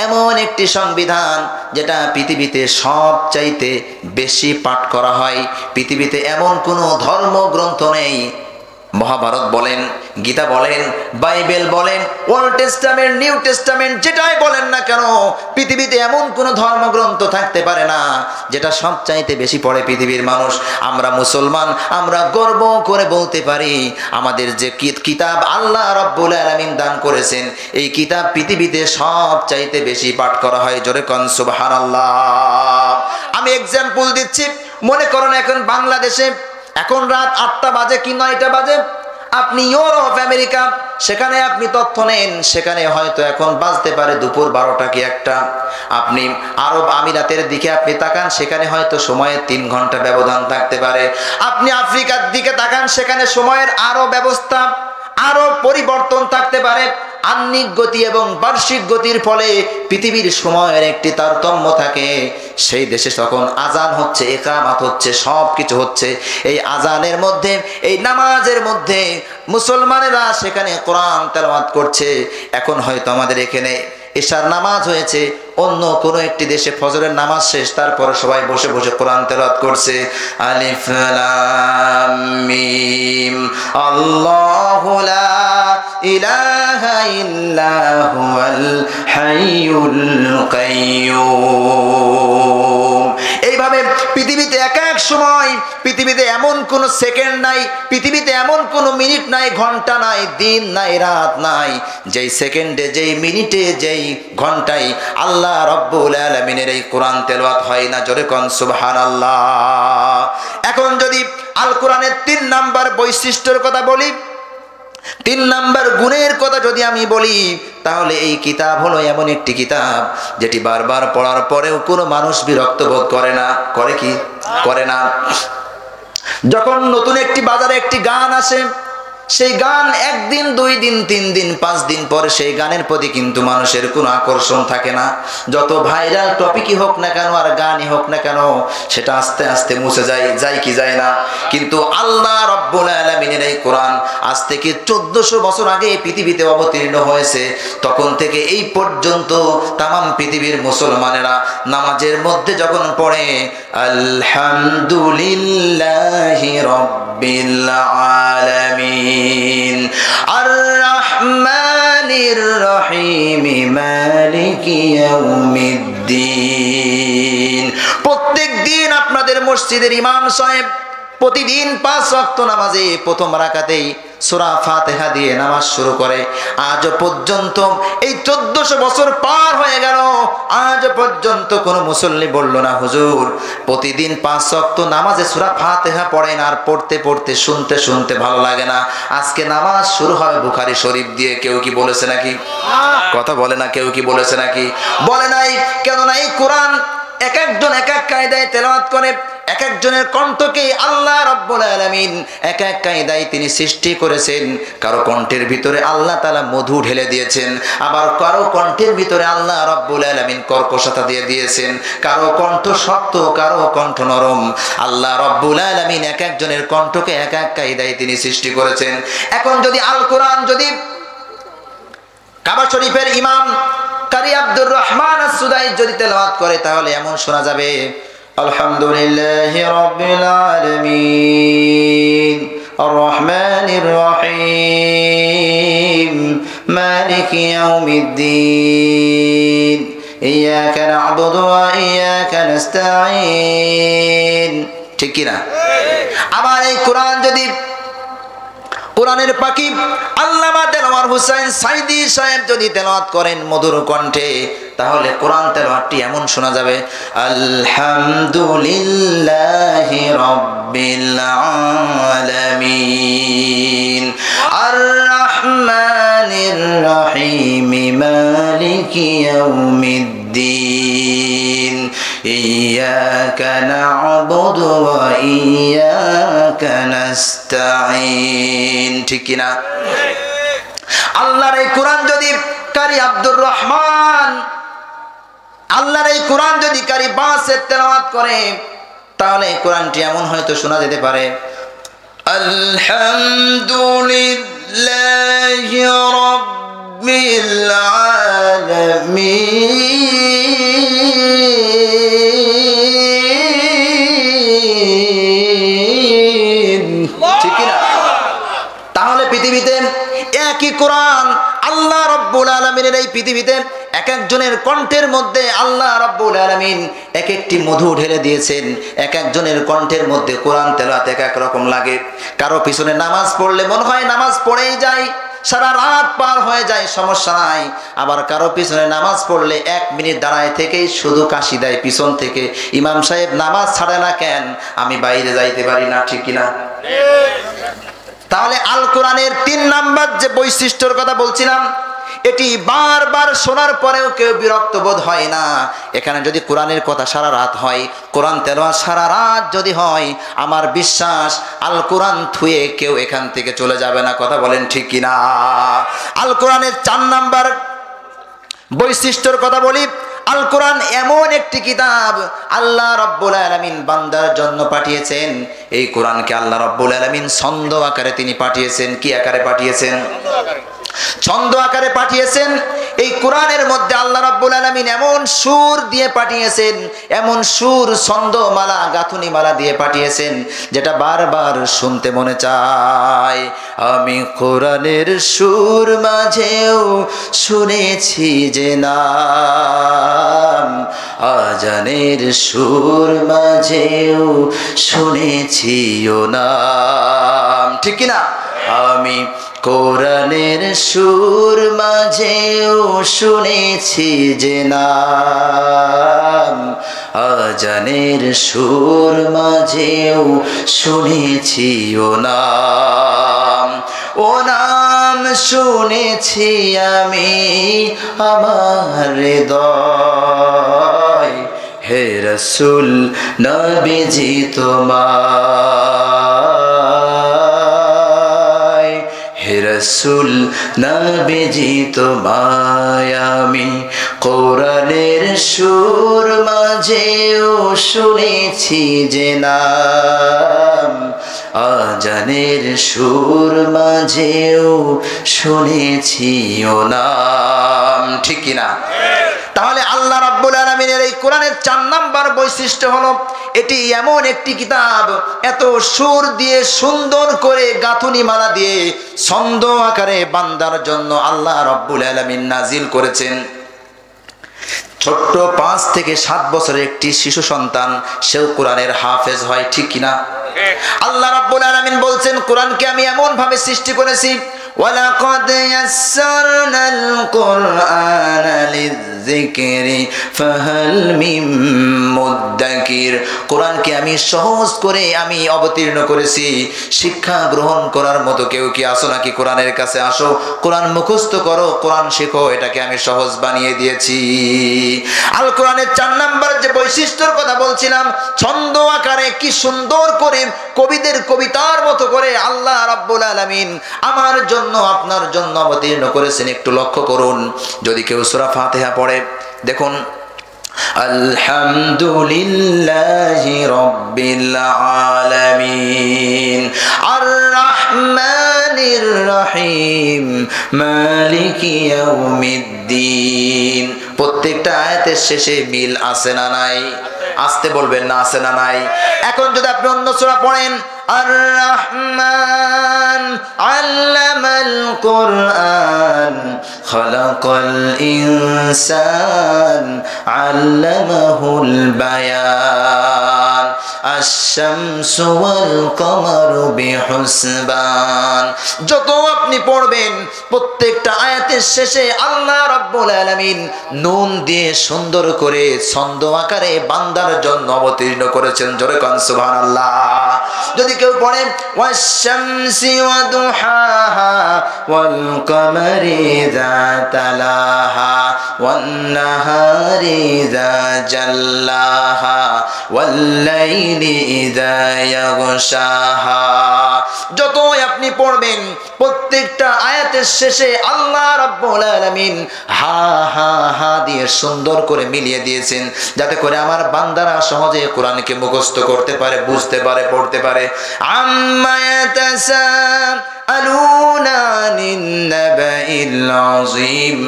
এমন একটি সংবিধান যেটা পৃথিবীতে সবচাইতে বেশি পাঠ করা হয়। পৃথিবীতে এমন কোনো ধর্মগ্রন্থ নেই, মহাভারত বলেন, গীতা বলেন, বাইবেল বলেন, ওল্ড টেস্টামেন্ট, নিউ টেস্টামেন্ট, যেটাই বলেন না কেন, পৃথিবীতে এমন কোনো ধর্মগ্রন্থ থাকতে পারে না যেটা সবচাইতে বেশি পড়ে পৃথিবীর মানুষ। আমরা মুসলমান, আমরা গর্ব করে বলতে পারি আমাদের যে কিতাব আল্লাহ রাব্বুল আলামিন দান করেছেন, এই কিতাব পৃথিবীতে সবচাইতে বেশি পাঠ করা হয়, জোরে কোন সুবহানাল্লাহ। আমি এক্সাম্পল দিচ্ছি, মনে করুন এখন বাংলাদেশে এখন রাত 8টা বাজে কি 9টা বাজে, আপনি ইউরোপ, আমেরিকা, সেখানে আপনি তথ্য নেন, সেখানে হয়তো এখন বাজতে পারে দুপুর 12টা কি 1টা। আপনি আরব আমিরাতের দিকে আপনি তাকান, সেখানে হয়তো সময়ের 3 ঘন্টা ব্যবধান থাকতে পারে। আপনি আফ্রিকার দিকে তাকান, সেখানে সময়ের আরো ব্যবস্থা, আরো পরিবর্তন থাকতে পারে। আহ্নিক গতি এবং বার্ষিক গতির ফলে পৃথিবীর সময়ের একটি তারতম্য থাকে। সেই দেশে তখন আজান হচ্ছে, ইকামত হচ্ছে, সব কিছু হচ্ছে। এই আজানের মধ্যে, এই নামাজের মধ্যে মুসলমানেরা সেখানে কোরআন তেলাওয়াত করছে। এখন হয়তো আমাদের এখানে এশার নামাজ হয়েছে, অন্য কোনো একটি দেশে ফজরের নামাজ শেষ, তারপরে সবাই বসে বসে কোরআন তেলাওয়াত করছে। আলিফ লাম মিম আল্লাহু লা ইলাহা ইল্লা হুয়াল হাইয়ুল কাইয়্যুম। এইভাবে পৃথিবীতে এক এক সময়, পৃথিবীতে এমন কোন সেকেন্ড নাই, পৃথিবীতে এমন কোন মিনিট নাই, ঘন্টা নাই, দিন নাই, রাত নাই, যেই সেকেন্ডে, যেই মিনিটে, যেই ঘন্টায় আল্লাহ রাব্বুল আলামিনের এই কোরআন তেলাওয়াত হয় না, জোরে কোন সুবহানাল্লাহ। এখন যদি আল কোরআনের 3 নাম্বার বৈশিষ্ট্যের কথা বলি, 3 নাম্বার গুণের কথা যদি আমি বলি, তাহলে এই কিতাব হলো এমন একটি কিতাব যেটি বারবার পড়ার পরেও কোনো মানুষ বিরক্ত বোধ করে না। করে কি? করে না। যখন নতুন একটি বাজারে একটি গান আসে, সেই গান 1 দিন, 2 দিন, 3 দিন, 5 দিন পরে সেই গানের প্রতি কিন্তু মানুষের কোনো আকর্ষণ থাকে না। যত ভাইরাল টপিকই হোক না কেন আর গানই হোক না কেন, সেটা আস্তে আস্তে মুছে যায় কি যায় না। কিন্তু আল্লাহ রাব্বুল আলামিনের এই কোরআন আজ থেকে 1400 বছর আগে পৃথিবীতে অবতীর্ণ হয়েছে। তখন থেকে এই পর্যন্ত তামাম পৃথিবীর মুসলমানেরা নামাজের মধ্যে যখন পড়ে আলহামদুলিল্লাহি রাব্বিল আলামিন আর রহমানির রহিম মালিকি ইয়াউমিদ্দিন, প্রত্যেক দিন আপনাদের মসজিদের ইমাম সাহেব প্রতিদিন 5 ওয়াক্ত নামাজে প্রথম রাকাতেই সূরা ফাতিহা দিয়ে নামাজ শুরু করে। আজ পর্যন্ত এই 1400 বছর পার হয়ে গেল, আজ পর্যন্ত কোনো মুসল্লি বলল না হুজুর প্রতিদিন 5 ওয়াক্ত নামাজে সূরা ফাতিহা পড়েন, আর পড়তে পড়তে শুনতে শুনতে ভালো লাগে না, আজকে নামাজ শুরু হবে বুখারী শরীফ দিয়ে। কেউ কি বলেছে নাকি? কথা বলে না, কেউ কি বলেছে নাকি? বলে নাই। কেননা এই কোরআন এক একজন এক এক কায়দায় তেলাওয়াত করে, এক একজনের কণ্ঠকে আল্লাহ রাব্বুল আলামিন এক এক কায়দায় তিনি সৃষ্টি করেছেন। কারো কণ্ঠের ভিতরে আল্লাহ তাআলা মধু ঢেলে দিয়েছেন, আবার কারো কণ্ঠের ভিতরে আল্লাহ রাব্বুল আলামিন কর্কশতা দিয়ে দিয়েছেন। কারো কণ্ঠ শক্ত, কারো কণ্ঠ নরম। আল্লাহ রাব্বুল আলামিন এক একজনের কণ্ঠকে এক এক কায়দায় তিনি সৃষ্টি করেছেন। এখন যদি আল কোরআন যদি কাবা শরীফের ইমাম কারি আব্দুর রহমান আস-সুদাই যদি তেলাওয়াত করে তাহলে এমন শোনা যাবে, আলহামদুলিল্লাহি রাব্বিল আলামিন আর রহমানির রহিম মালিকি ইয়াউমিদ্দিন ইয়াকা না'বুদু ওয়া ইয়াকা নাস্তাঈন। ঠিক কি না? আবার এই কোরআন যদি কোরআনের পাখি আল্লামা দেলোয়ার হোসেন সাইদি সাহেব যদি তেলাওয়াত করেন মধুর কণ্ঠে, তাহলে কোরআন তেলাওয়াতটি এমন শোনা যাবে, আলহামদুলিল্লাহি রাব্বিল আলামিন আর রহমানির রহিম মালিকি ইয়াউমিদ্দিন ইয়াকা না'বুদু ওয়া ইয়াকা নাস্তাঈন। ঠিক কি না? আল্লাহর এই কোরআন যদি কারি আব্দুর রহমান, আল্লাহর এই কোরআন যদি কারি বাসের তেলাওয়াত করে তাহলে এই কোরআনটি এমন হয়তো শোনা যেতে পারে, আলহামদুলিল্লাহি রাব্বিল আলামিন। ঠিক কি না? তাহলে পৃথিবীতে একই কোরআন আল্লাহ রাব্বুল আলামিনের এই পৃথিবীতে এক একজনের কণ্ঠের মধ্যে আল্লাহ রাব্বুল আলামিন এক একটি মধু ঢেলে দিয়েছেন। এক একজনের কণ্ঠের মধ্যে কোরআন তেলাওয়াত এক এক রকম লাগে। কারো পিছনে নামাজ পড়লে মনে হয় নামাজ পড়েই যায়, সারা রাত পার হয়ে যায়, সমস্যা নাই। আবার কারো পিছনে নামাজ পড়লে 1 মিনিট দাঁড়ায় থেকেই শুধু কাশি দেয় পিছন থেকে, ইমাম সাহেব নামাজ ছাড়ে না কেন, আমি বাইরে যাইতে পারি না। ঠিক কিনা? তাহলে আল কোরআনের 3 নাম্বার যে বৈশিষ্ট্যর কথা বলছিলাম, এটি বারবার শোনার পরেও কেউ বিরক্ত বোধ হয় না। এখানে যদি কোরআনের কথা সারা রাত হয়, কোরআন তেলাওয়াত সারা রাত যদি হয়, আমার বিশ্বাস আল কোরআন থুয়ে কেউ এখান থেকে চলে যাবে না। কথা বলেন ঠিক কিনা? আল কোরআনের 4 নাম্বার বৈশিষ্ট্যর কথা বলি, আল কোরআন এমন একটি কিতাব আল্লাহ রাব্বুল আলামিন বান্দার জন্য পাঠিয়েছেন। এই কোরআনকে আল্লাহ রাব্বুল আলামিন ছন্দ আকারে তিনি পাঠিয়েছেন। কি আকারে পাঠিয়েছেন? ছন্দ আকারে পাঠিয়েছেন। এই কোরআনের মধ্যে আল্লাহ রাব্বুল আলামিন এমন সুর দিয়ে পাঠিয়েছেন, এমন সুর, ছন্দমালা, গাঁথুনিমালা দিয়ে পাঠিয়েছেন যেটা বারবার শুনতে মনে চায়। আমি কোরআনের সুর মাঝেও শুনেছি যে নাম, আজানের সুর মাঝেও শুনেছি ও নাম। ঠিক কি না? আমি কোরআনের সুর মাঝেও শুনেছি যে নাম, আজানের সুর মাঝেও শুনেছি ও নাম। ও নাম শুনেছি আমি আমার হৃদয়, হে রাসূল নবীজি তোমায়, হে রাসূল নবীজি তোমায় আমি কোরআনের সুর মাঝেও শুনেছি যে নাম, আজানের সুর মাঝেও শুনেছি ও নাম। ঠিক কিনা? তাহলে আল্লাহ রাব্বুল আলামিনের এই কোরআনের 4 নাম্বার বৈশিষ্ট্য হলো, এটি এমন একটি কিতাব, এত সুর দিয়ে সুন্দর করে গাঁথুনিমালা দিয়ে ছন্দ আকারে বান্দার জন্য আল্লাহ রাব্বুল আলামিন নাজিল করেছেন। ছোট্ট 5 থেকে 7 বছরের একটি শিশু সন্তান সেও কোরআনের হাফেজ হয়। ঠিক কিনা? আল্লাহ রাব্বুল আলামিন বলছেন, কোরআনকে আমি এমন ভাবে সৃষ্টি করেছি, ওয়ালাকাদ ইয়াসসারনাল কুরআনা লিযিকরি ফাহাল মিন মুদ্দাকির। কোরআনকে আমি সহজ করে আমি অবতীর্ণ করেছি, শিক্ষা গ্রহণ করার মতো কেউ কি আসো নাকি? কোরআনের কাছে আসো, কোরআন মুখস্থ করো, কোরআন শেখো, এটাকে আমি সহজ বানিয়ে দিয়েছি। আল কোরআনের 4 নাম্বার যে বৈশিষ্ট্যের কথা বলছিলাম, ছন্দ আকারে কি সুন্দর করে কবিদের কবিতার মতো করে আল্লাহ রাব্বুল আলামিন আমার জন্য আপনার জন্য অবতীর্ণ করেছেন। একটু লক্ষ্য করুন, যদি কেউ সূরা ফাতিহা পড়ে, দেখুন আলহামদুলিল্লাহি রাব্বিল আলামিন আর রহমানির রহিম মালিকি ইয়াউমিদ্দিন। প্রত্যেকটা আয়াতের শেষে মিল আছে না নাই? আসতে বলবেন না, আছে না নাই? এখন যদি আপনি অন্য সূরা পড়েন, আর রহমান আল্লামাল কুরআন খালাকাল ইনসান আল্লামাহুল বায়ান আশ-শামসু ওয়াল কমারু বিহুসবান। যত আপনি পড়বেন প্রত্যেকটা আয়াতের শেষে আল্লাহ রাব্বুল আলামিন নুন দিয়ে সুন্দর করে ছন্দ আকারে বান্দার জন্য অবতীর্ণ করেছেন। জোরে কান সুবহানাল্লাহ। যদি কেউ পড়ে ওয়াশ-শামসি ওয়া দুহাহা ওয়াল কমারি ইযা তালাহা ওয়ান নাহারি ইযা জাল্লাহা ওয়াল লাইলি ইযা ইয়াগশাহা, যতই আপনি পড়বেন প্রত্যেকটা আয়াতের শেষে আল্লাহ রাব্বুল আলামিন হা হা হা দিয়ে সুন্দর করে মিলিয়ে দিয়েছেন, যাতে করে আমার বান্দারা সহজে কোরআনকে মুখস্থ করতে পারে, বুঝতে পারে, পড়তে পারে। আম্মা ইয়াতাসাআলুনা আনিন নাবাইল আযীম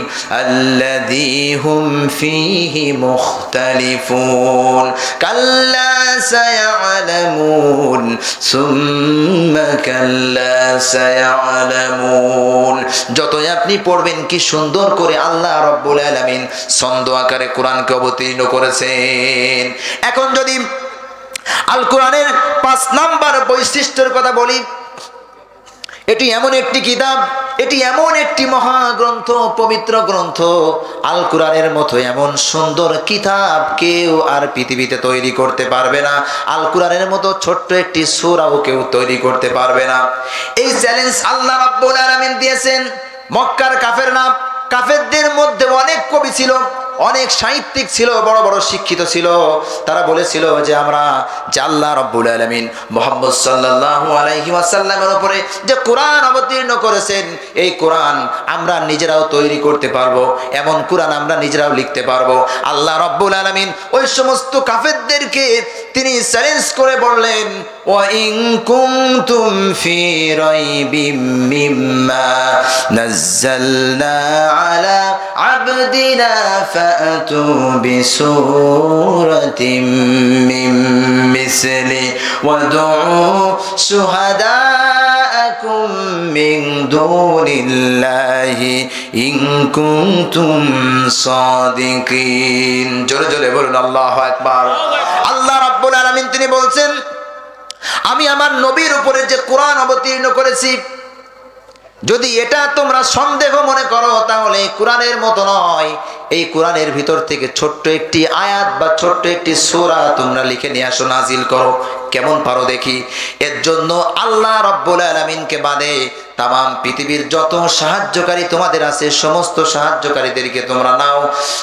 আল্লাযী হুম ফীহি মুখতালিফুন কাল্লা সায়ালামুন সুম্মা কাল্লা সায়ালামুন। যতই আপনি পড়বেন কি সুন্দর করে আল্লাহ রাব্বুল আলামিন ছন্দ আকারে কোরআনকে অবতীর্ণ করেছেন। এখন যদি আল কোরআনের 5 নাম্বার বৈশিষ্ট্যের কথা বলি, এটি এমন একটি কিতাব, এটি এমন একটি মহাগ্রন্থ, পবিত্র গ্রন্থ। আল কোরআনের মতো এমন সুন্দর কিতাব কেউ আর পৃথিবীতে তৈরি করতে পারবে না। আল কোরআনের মতো ছোট্ট একটি সূরাও কেউ তৈরি করতে পারবে না। এই চ্যালেঞ্জ আল্লাহ রাব্বুল আলামিন দিয়েছেন মক্কার কাফেরদের মধ্যে অনেক কবি ছিল, অনেক সাহিত্যিক ছিল, বড় বড় শিক্ষিত ছিল। তারা বলেছিল যে আমরা যে আল্লাহ রাব্বুল আলামিন মুহাম্মদ সাল্লাল্লাহু আলাইহি ওয়াসাল্লামের উপরে যে কোরআন অবতীর্ণ করেছেন, এই কোরআন আমরা নিজেরাও তৈরি করতে পারবো, এমন কোরআন আমরা নিজেরাও লিখতে পারবো। আল্লাহ রাব্বুল আলামিন ওই সমস্ত কাফেরদেরকে তিনি চ্যালেঞ্জ করে বললেন, ওয়া ইন কুনতুম ফি রাইবিম মিম্মা নাযালনা আলা আবদিনা ফাতু বিসূরাতিম মিন মিসলি ওয়াদউ শুহাদাআকুম মিন দুনিল্লাহি ইন কুনতুম সাদিকিন। জোরে জোরে বলুন আল্লাহু আকবার। আল্লাহ রাব্বুল আলামিন তিনি বলছেন, আমি আমার নবীর উপরে যে কোরআন অবতীর্ণ করেছি, যদি এটা তোমরা সন্দেহ মনে করো তাহলে কোরআনের মতো নয়। এই কোরআনের ভিতর থেকে ছোট্ট একটি আয়াত বা ছোট্ট একটি সূরা তোমরা লিখে নিয়ে আসো, নাজিল করো। কেমন পারো দেখি। এর জন্য আল্লাহ রাব্বুল আলামিনকে বাদে তামাম পৃথিবীর যত সাহায্যকারী তোমাদের আছে, সমস্ত সাহায্যকারীদেরকে তোমরা নাও।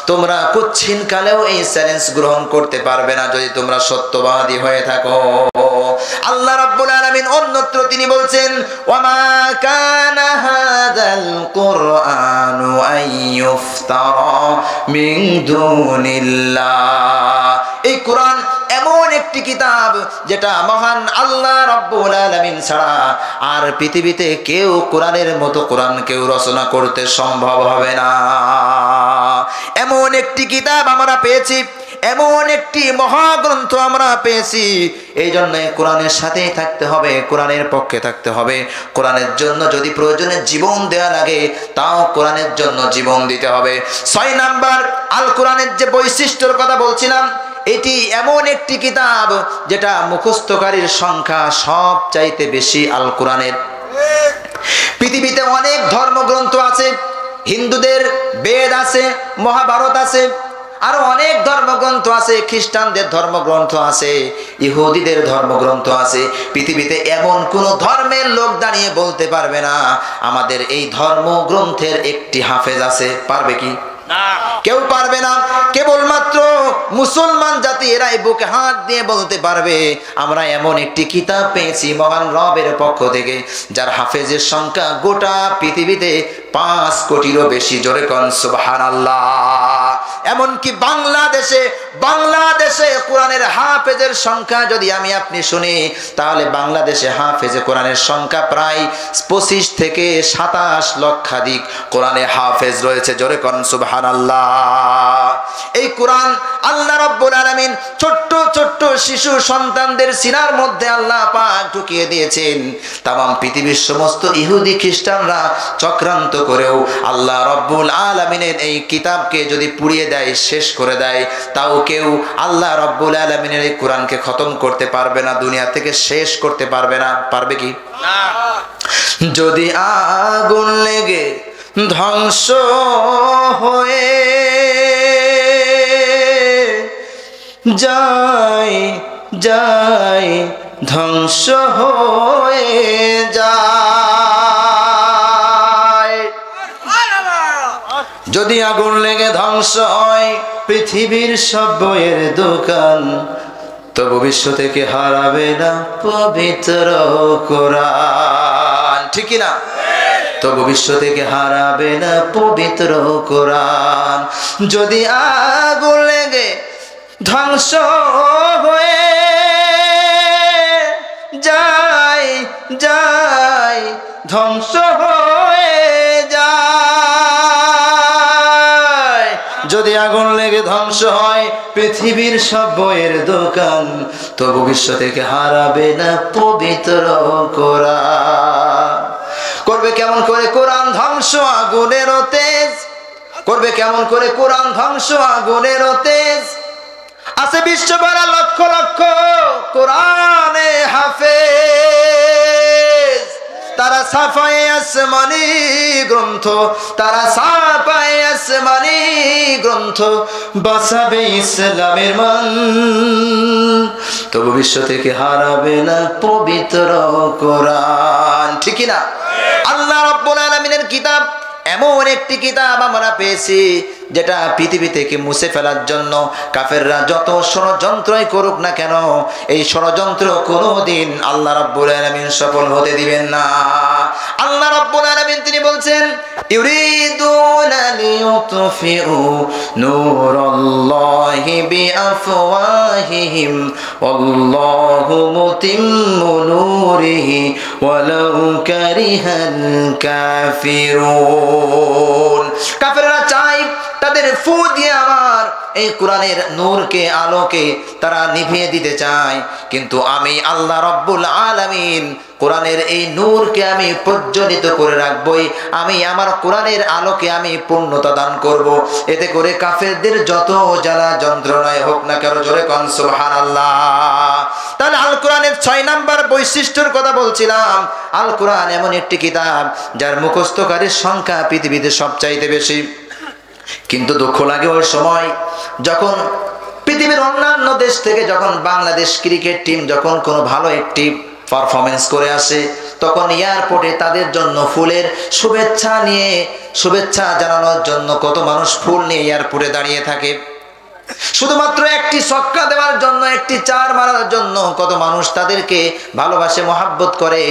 তোমরা কুচ্ছিন কালেও এই চ্যালেঞ্জ গ্রহণ করতে পারবে না যদি তোমরা সত্যবাদী হয়ে থাকো। আল্লাহ রাব্বুল আলামিন অন্যত্র তিনি বলছেন, ওয়ামা কানা হাযাল কুরআনু আইয়ুফতারা মিন দুনিল্লাহ। এই কোরআন এমন একটি কিতাব যেটা মহান আল্লাহ রাব্বুল আলামিন ছাড়া আর পৃথিবীতে কেউ কোরআনের মতো কোরআন কেউ রচনা করতে সম্ভব হবে না। এমন একটি কিতাব আমরা পেয়েছি, এমন একটি মহাগ্রন্থ আমরা পেয়েছি। এই জন্য কোরআনের সাথেই থাকতে হবে, কোরআনের পক্ষে থাকতে হবে। কোরআনের জন্য যদি প্রয়োজনে জীবন দেওয়া লাগে তাও কোরআনের জন্য জীবন দিতে হবে। 6 নাম্বার আল কোরআনের যে বৈশিষ্ট্যের কথা বলছিলাম, এটি এমন একটি কিতাব যেটা মুখস্থকারীর সংখ্যা সব চাইতে বেশি আল কোরআনের। পৃথিবীতে অনেক ধর্মগ্রন্থ আছে, হিন্দুদের বেদ আছে, মহাভারত আছে, আরো অনেক ধর্মগ্রন্থ আছে, খ্রিস্টানদের ধর্মগ্রন্থ আছে, ইহুদিদের ধর্মগ্রন্থ আছে। পৃথিবীতে এমন কোন ধর্মের লোক দাঁড়িয়ে বলতে পারবে না আমাদের এই ধর্মগ্রন্থের একটি হাফেজ আছে। পারবে কি? কেউ পারবে না। কেবলমাত্র মুসলমান জাতি এরাই বুকে হাত দিয়ে বলতে পারবে আমরা এমন একটি কিতাব পেয়েছি মহান রবের পক্ষ থেকে যার হাফেজের সংখ্যা গোটা পৃথিবীতে 5 কোটিরও বেশি। জোরে কোন সুবহানাল্লাহ। এমনকি বাংলাদেশে কোরআনের হাফেজের সংখ্যা যদি আমি আপনি শুনি তাহলে বাংলাদেশে হাফেজে কোরআনের সংখ্যা প্রায় 25 থেকে 27 লক্ষাধিক কোরআনে হাফেজ রয়েছে। জোরে কোন সুবহানাল্লাহ। এই কোরআন আল্লাহ রাব্বুল আলামিন ছোট্ট ছোট্ট শিশু সন্তানদের সিনার মধ্যে আল্লাহ পাক ঢুকিয়ে দিয়েছেন। তামাম পৃথিবীর সমস্ত ইহুদি খ্রিস্টানরা চক্রান্ত করেও আল্লাহ রাব্বুল আলামিনের এই কিতাবকে যদি পুড়িয়ে দেয়, শেষ করে দেয়, তাও কেউ আল্লাহ রাব্বুল আলামিনের এই কোরআনকে খতম করতে পারবে না, দুনিয়া থেকে শেষ করতে পারবে না। পারবে কি? না। যদি আগুন লেগে ধ্বংস হয়ে যায় ধ্বংস হয়ে যায়, যদি আগুন লেগে ধ্বংস হয় পৃথিবীর সব বইয়ের দোকান, তবু বিশ্ব থেকে হারাবে না পবিত্র কোরআন। ঠিক না? তবু বিশ্ব থেকে হারাবে না পবিত্র কোরআন। যদি আগুন লেগে ধ্বংস হয়ে যায় ধ্বংস হয়ে যায়, যদি আগুন লেগে ধ্বংস হয় পৃথিবীর সব বইয়ের দোকান, তবু বিশ্ব থেকে হারাবে না পবিত্র কোরআন। করবে কেমন করে কোরআন ধ্বংস? আগুনের তেজ। করবে কেমন করে কোরআন ধ্বংস? আগুনের তেজ। আছে বিশ্বভরা লক্ষ লক্ষ কোরআনে হাফেজ, তারা ছাপায় আসমানি গ্রন্থ, তারা ছাপায় আসমানি গ্রন্থ, বাঁচাবে ইসলামের মান, তবু বিশ্ব থেকে হারাবে না পবিত্র কোরআন। ঠিক না? আল্লাহ রাব্বুল আলামিনের কিতাব এমন একটি কিতাব আমরা পেয়েছি যেটা পৃথিবী থেকে মুছে ফেলার জন্য কাফেররা যত ষড়যন্ত্রই করুক না কেন, এই ষড়যন্ত্র কোনোদিন আল্লাহ রাব্বুল আলামিন সফল হতে দিবেন না। আল্লাহ রাব্বুল আলামিন তিনি বলছেন ইউরিদুনা লিয়ুতফিউ নূরাল্লাহি বিআফওয়াহিহিম ওয়াল্লাহু মুতিম্মু নূরিহি ওয়ালাউ কারিহাল কাফিরুন। কাফেররা চায় তাদের ফু দিয়ে আমার এই কোরআনের নূরকে, আলোকে তারা নিভিয়ে দিতে চায়, কিন্তু আমি আল্লাহ রাব্বুল আলামিন কোরআনের এই নূরকে আমি প্রজ্বলিত করে রাখবই। আমি আমার কোরআনের আলোকে আমি পূর্ণতা দান করব, এতে করে কাফেরদের যত জ্বালা যন্ত্রণায় হোক না কেন। জোরে কোন সুবহানাল্লাহ। তাহলে আল কোরআনের 6 নাম্বার বৈশিষ্ট্যের কথা বলছিলাম। আল কোরআন এমন একটি কিতাব যার মুখস্থকারীর সংখ্যা পৃথিবীতে সবচাইতে বেশি। কিন্তু দুঃখ লাগে ওই সময় যখন পৃথিবীর অন্যান্য দেশ থেকে যখন বাংলাদেশ ক্রিকেট টিম যখন কোনো ভালো একটি পারফরমেন্স করে আসে, তখন এয়ারপোর্টে তাদের জন্য ফুলের শুভেচ্ছা জানানোর জন্য কত মানুষ ফুল নিয়ে এয়ারপোর্টে দাঁড়িয়ে থাকে। শুধুমাত্র একটি ছক্কা দেওয়ার জন্য, একটি 4 মারার জন্য কত মানুষ তাদেরকে ভালোবাসে, মহাব্বত করে।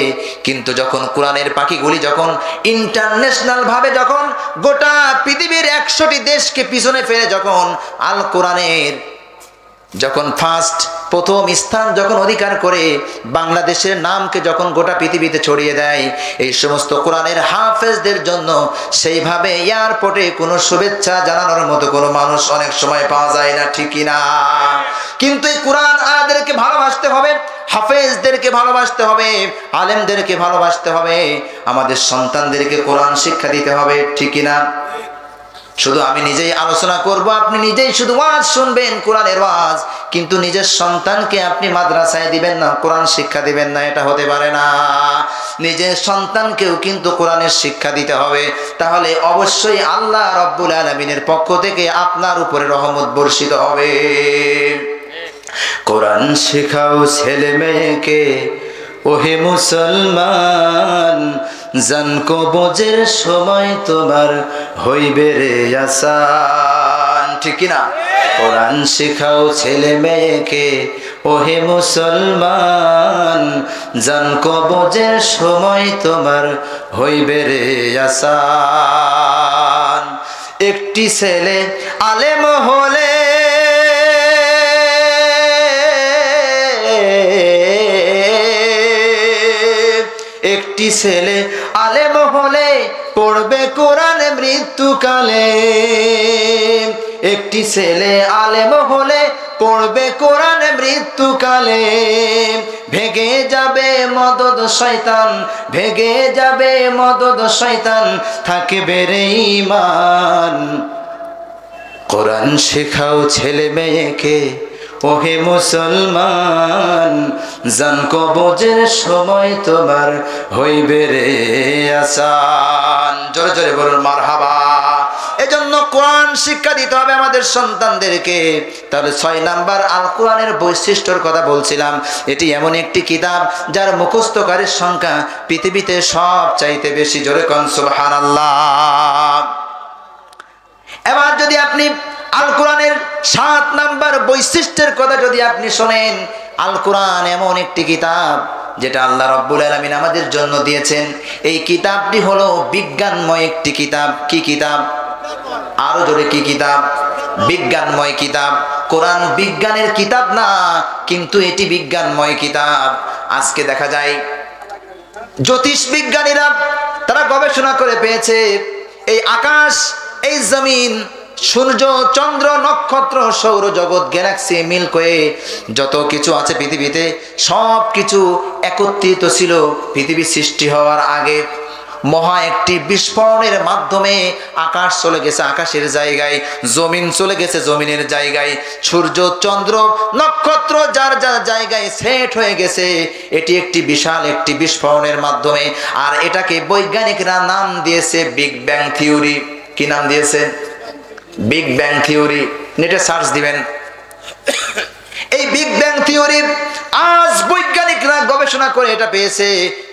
কিন্তু যখন কোরআনের পাখিগুলি যখন ইন্টারন্যাশনাল ভাবে যখন গোটা পৃথিবীর 100টি দেশকে পিছনে ফেলে যখন আল কোরআনের যখন প্রথম স্থান যখন অধিকার করে বাংলাদেশের নামকে যখন গোটা পৃথিবীতে ছড়িয়ে দেয়, এই সমস্ত কোরআনের হাফেজদের জন্য সেইভাবে এয়ারপোর্টে কোনো শুভেচ্ছা জানানোর মতো কোনো মানুষ অনেক সময় পাওয়া যায় না। ঠিকই না? কিন্তু এই কোরআন আয়াতদেরকে ভালোবাসতে হবে, হাফেজদেরকে ভালোবাসতে হবে, আলেমদেরকে ভালোবাসতে হবে, আমাদের সন্তানদেরকে কোরআন শিক্ষা দিতে হবে। ঠিকই না? শুধু আমি নিজেই আলোচনা করব, আপনি নিজেই শুধু ওয়াজ শুনবেন, কোরআনের ওয়াজ, কিন্তু নিজের সন্তানকে আপনি মাদ্রাসায় দিবেন না, কোরআন শিক্ষা দিবেন না, এটা হতে পারে না। নিজের সন্তানকেও কিন্তু কোরআনের শিক্ষা দিতে হবে, তাহলে অবশ্যই আল্লাহ রাব্বুল আলামিনের পক্ষ থেকে আপনার উপরে রহমত বর্ষিত হবে। কোরআন শেখাও ছেলে মেয়েকে, ওহে মুসলমান, জান কবজের সময় তোমার হইবে রে আসান। ঠিক না? কোরআন শেখাও ছেলে মেয়েকে ওহে মুসলমান, জান কবজের সময় তোমার হইবে রে আসান। একটি ছেলে আলেম হলে একটি ছেলে আলেম হলে পড়বে কোরআন মৃত্যুকালে। একটি ছেলে আলেম হলে পড়বে কোরআন মৃত্যুকালে। ভেগে যাবে মদদ শয়তান, ভেগে যাবে মদদ শয়তান, থাকবে রে ঈমান। কোরআন শেখাও ছেলে মেয়েকে ওহে মুসলমান, জান কবজের সময় তোমার হইবে রে আসান। জোরে জোরে বলুন মারহাবা। এজন্য কোরআন শিক্ষা দিতে হবে আমাদের সন্তানদেরকে। তাহলে 6 নাম্বার আল কোরআনের বৈশিষ্ট্যর কথা বলছিলাম। এটি এমন একটি কিতাব যার মুখস্থকারীর সংখ্যা পৃথিবীতে সব চাইতে বেশি। জোরে কোন সুবহানাল্লাহ। এবার যদি আপনি আল কোরআনের 7 নাম্বার বৈশিষ্ট্যের কথা যদি আপনি শোনেন, আল কোরআন এমন একটি কিতাব যেটা আল্লাহ রাব্বুল আলামিন আমাদের জন্য দিয়েছেন। এই কিতাবটি হলো বিজ্ঞানময় একটি কিতাব। কি কিতাব? আরো জোরে কি কিতাব? বিজ্ঞানময় কিতাব। কোরআন বিজ্ঞানের কিতাব না, কিন্তু এটি বিজ্ঞানময় কিতাব। আজকে দেখা যায় জ্যোতিষ বিজ্ঞানীরা তারা গবেষণা করে পেয়েছে এই আকাশ, এই জমিন, সূর্য, চন্দ্র, নক্ষত্র, সৌরজগৎ, গ্যালাক্সি, মিল্কি ওয়ে, যত কিছু আছে পৃথিবীতে সব কিছু একত্রিত ছিল পৃথিবী সৃষ্টি হওয়ার আগে। মহা একটি বিস্ফোরণের মাধ্যমে আকাশ চলে গেছে আকাশের জায়গায়, জমিন চলে গেছে জমিনের জায়গায়, সূর্য, চন্দ্র, নক্ষত্র যার যার জায়গায় সেট হয়ে গেছে। এটি একটি বিশাল একটি বিস্ফোরণের মাধ্যমে। আর এটাকে বৈজ্ঞানিকরা নাম দিয়েছে বিগ ব্যাং থিওরি। কি নাম দিয়েছে? Big bang theory. নেটে সার্চ দিবেন। এই বিগ ব্যাং থিওরি আজ বৈজ্ঞানিকরা গবেষণা করে এটা পেয়েছে।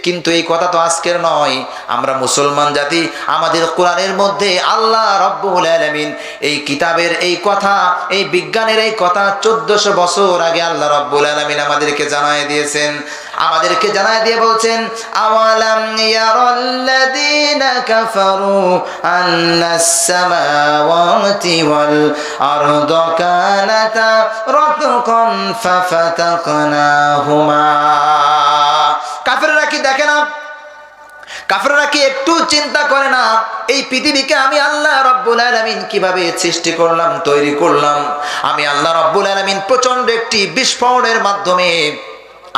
কিন্তু এই কথা তো আজকের নয়। আমরা মুসলমান জাতি, আমাদের কোরআনের মধ্যে আল্লাহ রাব্বুল আলামিন এই কিতাবের এই কথা, এই বিজ্ঞানের এই কথা 1400 বছর আগে আল্লাহ রাব্বুল আলামিন আমাদেরকে জানায় দিয়েছেন। আমাদেরকে জানায় দিয়ে বলছেন, আওয়ালাম ইয়ারাল্লাযীনা কাফারু আন্নাস সামাওয়াতি ওয়াল আরদা কানাতা রাতকান ফাফাতাকনাহুমা। কাফেররা কি দেখে না? কাফেররা কি একটু চিন্তা করে না এই পৃথিবীকে আমি আল্লাহ রাব্বুল আলামিন কিভাবে সৃষ্টি করলাম, তৈরি করলাম? আমি আল্লাহ রাব্বুল আলামিন প্রচন্ড একটি বিস্ফোরণের মাধ্যমে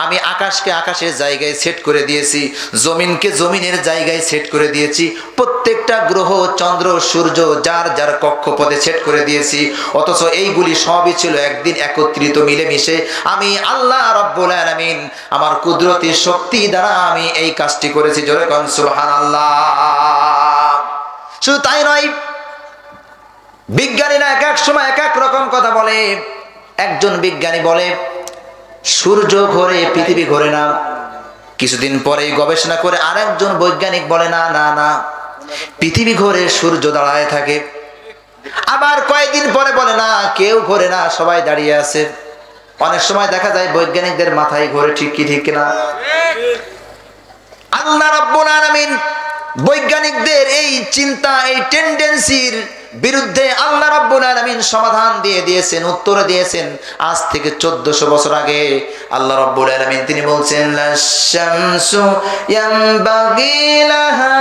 আমি আকাশকে আকাশের জায়গায় সেট করে দিয়েছি, জমিনকে জমিনের জায়গায় সেট করে দিয়েছি, প্রত্যেকটা গ্রহ, চন্দ্র, সূর্য যার যার কক্ষপথে সেট করে দিয়েছি। অথচ এইগুলি সবই ছিল একদিন একত্রিত মিলেমিশে। আমি আল্লাহ রাব্বুল আলামিন আমার কুদরতি শক্তি দ্বারা আমি এই কাজটি করেছি। জোরে কোন সুবহানাল্লাহ। শুধু তাই নয়, বিজ্ঞানীরা এক এক সময় এক এক রকম কথা বলে। একজন বিজ্ঞানী বলে সূর্য ঘোরে, পৃথিবী ঘোরে না। কিছুদিন পরেই গবেষণা করে আরেকজন বৈজ্ঞানিক বলে না না না, পৃথিবী ঘোরে, সূর্য দাঁড়ায় থাকে। আবার কয়েকদিন পরে বলে না, কেউ ঘোরে না, সবাই দাঁড়িয়ে আছে। অনেক সময় দেখা যায় বৈজ্ঞানিকদের মাথায় ঘোরে। ঠিক কি ঠিক না? আল্লাহ রাব্বুল আলামিন বৈজ্ঞানিকদের এই চিন্তা, এই টেন্ডেন্সির বিরুদ্ধে আল্লাহ রাব্বুল আলামিন সমাধান দিয়ে দিয়েছেন, উত্তর দিয়েছেন। আজ থেকে 1400 বছর আগে আল্লাহ রাব্বুল আলামিন তিনি বলছেন, লাশ-শামসু ইয়ানবাগি লাহা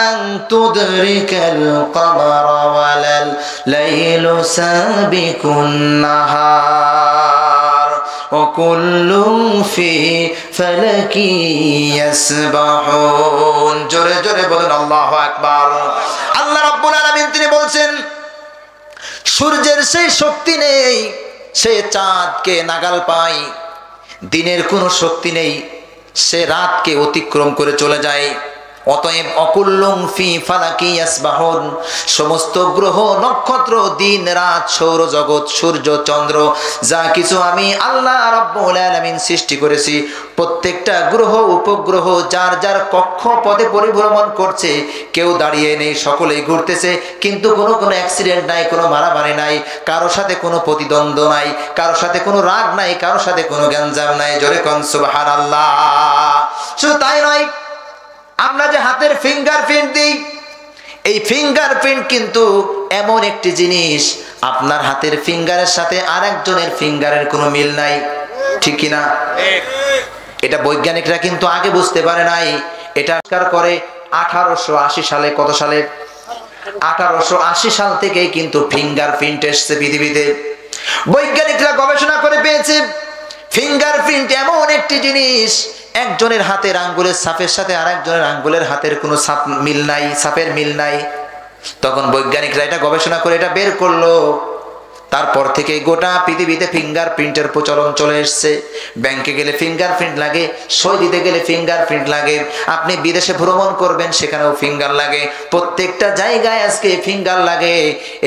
আন তুদরিকাল কমারা ওয়ালাল লাইলু সাবিকুন নাহার ওয়া কুল্লুন ফি ফালাকি ইয়াসবাহুন। জোরে জোরে বলেন আল্লাহু আকবার। আল্লাহ রাব্বুল আলামিন তিনি বলছেন, সূর্যের সেই শক্তি নেই, সে চাঁদকে নাগাল পায়। দিনের কোনো শক্তি নেই, সে রাতকে অতিক্রম করে চলে যায়। অতএব অকুল্লুম ফি ফালাকি ইয়াসবাহুন, সমস্ত গ্রহ নক্ষত্র, দিন রাত, সৌরজগৎ, সূর্য চন্দ্র, যা কিছু আমি আল্লাহ রাব্বুল আলামিন সৃষ্টি করেছি, প্রত্যেকটা গ্রহ উপগ্রহ যার যার কক্ষপথে পরিভ্রমণ করছে। কেউ দাঁড়িয়ে নেই, সকলেই ঘুরতেছে, কিন্তু কোনো অ্যাক্সিডেন্ট নাই, কোনো মারামারি নাই, কারো সাথে কোনো প্রতিদ্বন্দ্ব নাই, কারো সাথে কোনো রাগ নাই, কারো সাথে কোনো গ্যাঞ্জাম নাই। জোরে কোন সুবহানাল্লাহ। শুধু তাই নয়, আমরা যে হাতের ফিঙ্গারপ্রিন্ট দিই, এই ফিঙ্গারপ্রিন্ট কিন্তু এমন একটি জিনিস, আপনার হাতের ফিঙ্গারের সাথে আরেকজনের ফিঙ্গারের কোনো মিল নাই, ঠিক কিনা? এটা বৈজ্ঞানিকরা কিন্তু আগে বুঝতে পারে নাই। এটা আবিষ্কার করে 1880 সালে। কত সালে? 1880 সাল থেকেই কিন্তু ফিঙ্গারপ্রিন্ট এসেছে পৃথিবীতে। বৈজ্ঞানিকরা গবেষণা করে পেয়েছে ফিঙ্গারপ্রিন্ট এমন একটি জিনিস, একজনের হাতের আঙ্গুলের ছাপের সাথে আরেকজনের আঙ্গুলের হাতের কোনো ছাপ মিল নাই, ছাপের মিল নাই। তখন বৈজ্ঞানিকরা এটা গবেষণা করে এটা বের করলো। তারপর থেকে গোটা পৃথিবীতে ফিঙ্গারপ্রিন্টের প্রচলন চলে এসছে। ব্যাংকে গেলে ফিঙ্গারপ্রিন্ট লাগে, সই দিতে গেলে ফিঙ্গারপ্রিন্ট লাগে, আপনি বিদেশে ভ্রমণ করবেন সেখানেও ফিঙ্গার লাগে, প্রত্যেকটা জায়গায় আজকে ফিঙ্গার লাগে।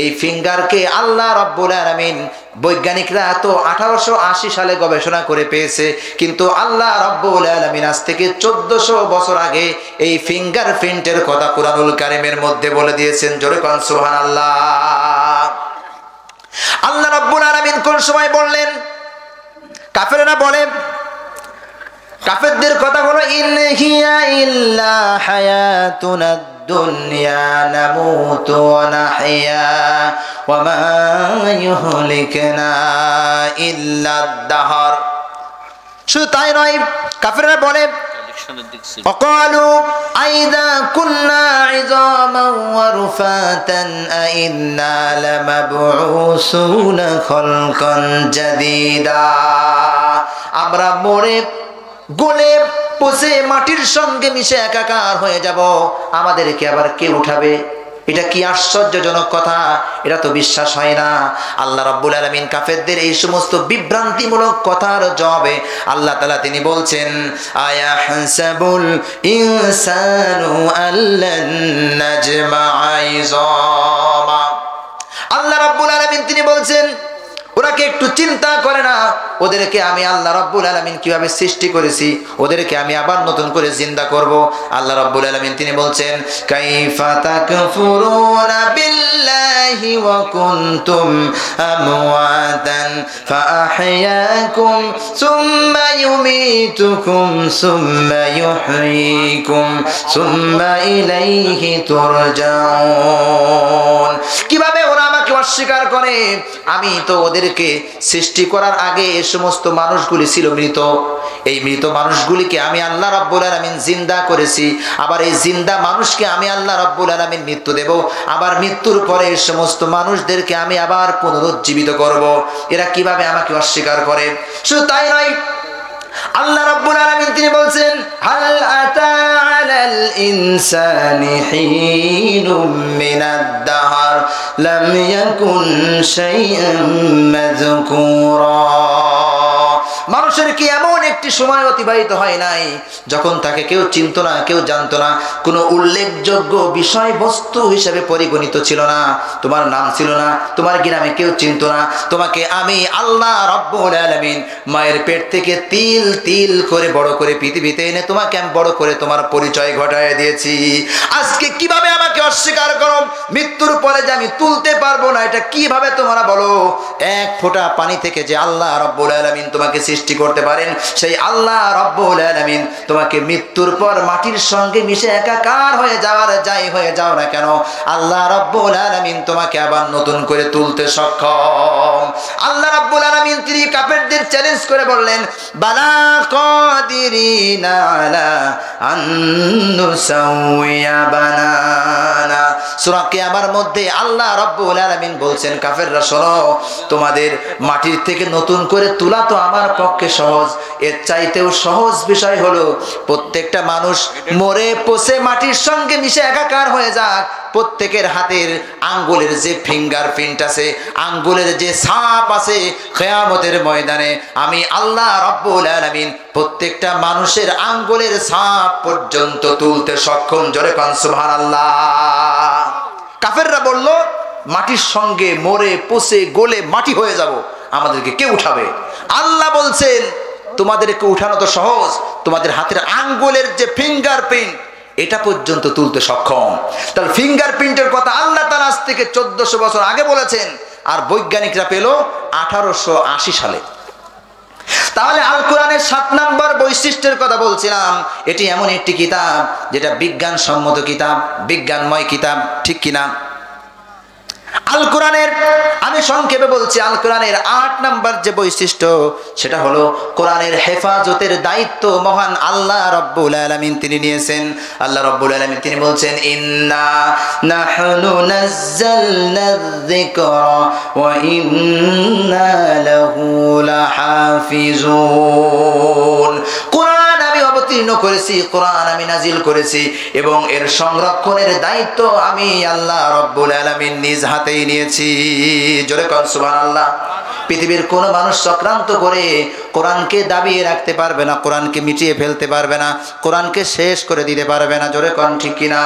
এই ফিঙ্গারকে আল্লাহ রাব্বুল আলামিন, বৈজ্ঞানিকরা তো 1880 সালে গবেষণা করে পেয়েছে, কিন্তু আল্লাহ রাব্বুল আলামিন আজ থেকে 1400 বছর আগে এই ফিঙ্গারপ্রিন্টের কথা কুরআনুল কারীমের মধ্যে বলে দিয়েছেন। জোরে কোন সুবহানাল্লাহ। আল্লাহ রাব্বুল আলামিন কোন সময় বললেন? কাফেররা বলে, কাফেরদের কথা হলো, ইন হিয়া ইল্লা হায়াতুনাদ দুনিয়া নামুতু ওয়া নাহইয়া ওয়া মা ইউহলিকুনা ইল্লা দাহর। শুধু তাই নয়, কাফেররা বলে, وقالوا أئذا كنا عظاما ورفاتا أئنا لمبعوثون خلقا جديدا, আমরা মরে গলে পচে মাটির সঙ্গে মিশে একাকার হয়ে যাব, আমাদেরকে আবার কে উঠাবে? এটা কি আশ্চর্যজনক কথা, এটা তো বিশ্বাস হয় না। আল্লাহ রাব্বুল আলামিন কাফেরদের এই সমস্ত বিভ্রান্তিমূলক কথার জবাবে আল্লাহ তাআলা তিনি বলছেন, আয়াহসাবুল ইনসানু আল্লান নাজমা'a ইযামা। আল্লাহ রাব্বুল আলামিন তিনি বলছেন, ওরা কি একটু চিন্তা করে না ওদেরকে আমি আল্লাহ রাব্বুল আলামিন কিভাবে সৃষ্টি করেছি, ওদেরকে আমি আবার নতুন করে জিন্দা করব। আল্লাহ রাব্বুল আলামিন তিনি বলছেন, কাইফা তাকফুরুনা বিল্লাহি ওয়া কুনতুম আমওয়াতান ফাআহইয়াকুম সুম্মা ইউমীতুকুম সুম্মা ইউহয়ীকুম সুম্মা ইলাইহি তুরজাউন। কিভাবে ওরা আমাকে অস্বীকার করে? আমি তো ওদেরকে সৃষ্টি করার আগে এই সমস্ত মানুষগুলি ছিল মৃত, এই মৃত মানুষগুলিকে আমি আল্লাহ রাব্বুল আলামিন জিন্দা করেছি, আবার এই জিন্দা মানুষকে আমি আল্লাহ রাব্বুল আলামিন মৃত্যু দেব, আবার মৃত্যুর পরে এই সমস্ত মানুষদেরকে আমি আবার পুনরুজ্জীবিত করব। এরা কিভাবে আমাকে অস্বীকার করে? শুধু তাই নয়, আল্লাহ রাব্বুল আলামিন তিনি বলছেন, হাল আতা আলাল ইনসানি হিনুম মিনাদ দাহর লাম ইয়াকুন শাইআন মাযকুরা। মানুষের কি এমন একটি সময় অতিবাহিত হয় নাই যখন তাকে কেউ চিনত না, কেউ জানতো না, কোনো উল্লেখযোগ্য বিষয়বস্তু হিসেবে পরিগণিত ছিল না, তোমার নাম ছিল না, তোমার গ্রামে কেউ চিনত না, তোমাকে আমি আল্লাহ রাব্বুল আলামিন মায়ের পেট থেকে তিল তিল করে বড় করে পৃথিবীতে এনে তোমাকে আমি বড় করে তোমার পরিচয় ঘটায় দিয়েছি। আজকে কিভাবে আমাকে অস্বীকার করো? মৃত্যুর পরে যে আমি তুলতে পারবো না, এটা কিভাবে তোমরা বলো? এক ফোঁটা পানি থেকে যে আল্লাহ রাব্বুল আলামিন তোমাকে সৃষ্টি করতে পারেন, সেই আল্লাহ রাব্বুল আলামিন তোমাকে মৃত্যুর পর মাটির সঙ্গে মিশে একাকার হয়ে যাওয়ার যাই হয়ে যাও না কেন, আল্লাহ রাব্বুল আলামিন তোমাকে আবার নতুন করে তুলতে সক্ষম। আল্লাহ রাব্বুল আলামিন তিনি কাফেরদের চ্যালেঞ্জ করে বললেন, বালা কাদিরিনা আলা আন নুসাউইয়া বানানা সূরা কিয়ামার মধ্যে আল্লাহ রাব্বুল আলামিন বলছেন, কাফেররা শোনো, তোমাদের মাটির থেকে নতুন করে তোলা তো আমার পক্ষে সহজ, এর চাইতেও সহজ বিষয় হলো প্রত্যেকটা মানুষ মরে পচে মাটির সঙ্গে মিশে একাকার হয়ে যাক, প্রত্যেকের হাতের আঙ্গুলের যে ফিঙ্গারপ্রিন্ট আছে, আঙ্গুলের যে ছাপ আছে, কিয়ামতের ময়দানে আমি আল্লাহ রাব্বুল আলামিন প্রত্যেকটা মানুষের আঙ্গুলের ছাপ পর্যন্ত তুলতে সক্ষম। জোরে কোন সুবহানাল্লাহ। কাফেররা বলল, মাটির সঙ্গে মরে পচে গলে মাটি হয়ে যাব, আমাদেরকে কে উঠাবে? আল্লাহ বলছেন, তোমাদেরকে উঠানো তো সহজ, তোমাদের হাতের আঙ্গুলের যে ফিঙ্গারপ্রিন্ট এটা পর্যন্ত তুলতে সক্ষম। তাহলে ফিঙ্গারপ্রিন্টের কথা আল্লাহ তাআলা আজ থেকে 1400 বছর আগে বলেছেন, আর বৈজ্ঞানিকরা পেল 1880 সালে। তাহলে আল কোরআনের 7 নম্বর বৈশিষ্ট্যের কথা বলছিলাম, এটি এমন একটি কিতাব যেটা বিজ্ঞানসম্মত কিতাব, বিজ্ঞানময় কিতাব, ঠিক কিনা? আল কোরআনের, আমি সংক্ষেপে বলছি, আল কোরআনের 8 নম্বর যে বৈশিষ্ট্য সেটা হলো কোরআনের হেফাজতের দায়িত্ব মহান আল্লাহ রাব্বুল আলামিন তিনি নিয়েছেন। আল্লাহ রাব্বুল আলামিন তিনি বলছেন, ইন্না নাহনু নাযালনা যিকরা ওয়া ইন্না লাহু লাহাফিজুন। কোরআন আমি অবতীর্ণ করেছি, কোরআন আমি নাজিল করেছি, এবং এর সংরক্ষণের দায়িত্ব আমি আল্লাহ রাব্বুল আলামিন নিজ হাতেই নিয়েছি। জোরে কোন সুবহানাল্লাহ। পৃথিবীর কোন মানুষ চক্রান্ত করে কোরআনকে দাবিয়ে রাখতে পারবে না, কোরআনকে মিটিয়ে ফেলতে পারবে না, কোরআনকে শেষ করে দিতে পারবে না। জোরে কোন ঠিক কিনা?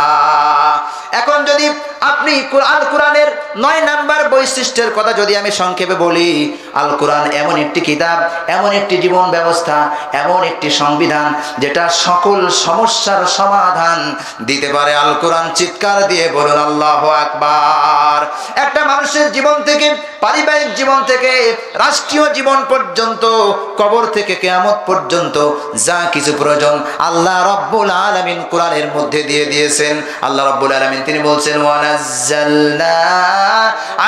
এখন যদি আপনি আল কোরআনের 9 নম্বর বৈশিষ্ট্যের কথা যদি আমি সংক্ষেপে বলি, আল কোরআন এমন একটি কিতাব, এমন একটি জীবন ব্যবস্থা, এমন একটি সংবিধান যেটা সকল সমস্যার সমাধান দিতে পারে। আল কোরআন, চিৎকার দিয়ে বলুন আল্লাহু আকবার। একটা মানুষের জীবন থেকে, পারিবারিক জীবন থেকে রাষ্ট্রীয় জীবন পর্যন্ত, কবর থেকে কিয়ামত পর্যন্ত যা কিছু প্রয়োজন আল্লাহ রাব্বুল আলামিন কোরআনের মধ্যে দিয়ে দিয়েছেন। আল্লাহ রাব্বুল আলামিন তিনি বলছেন, ওয়া নাযালনা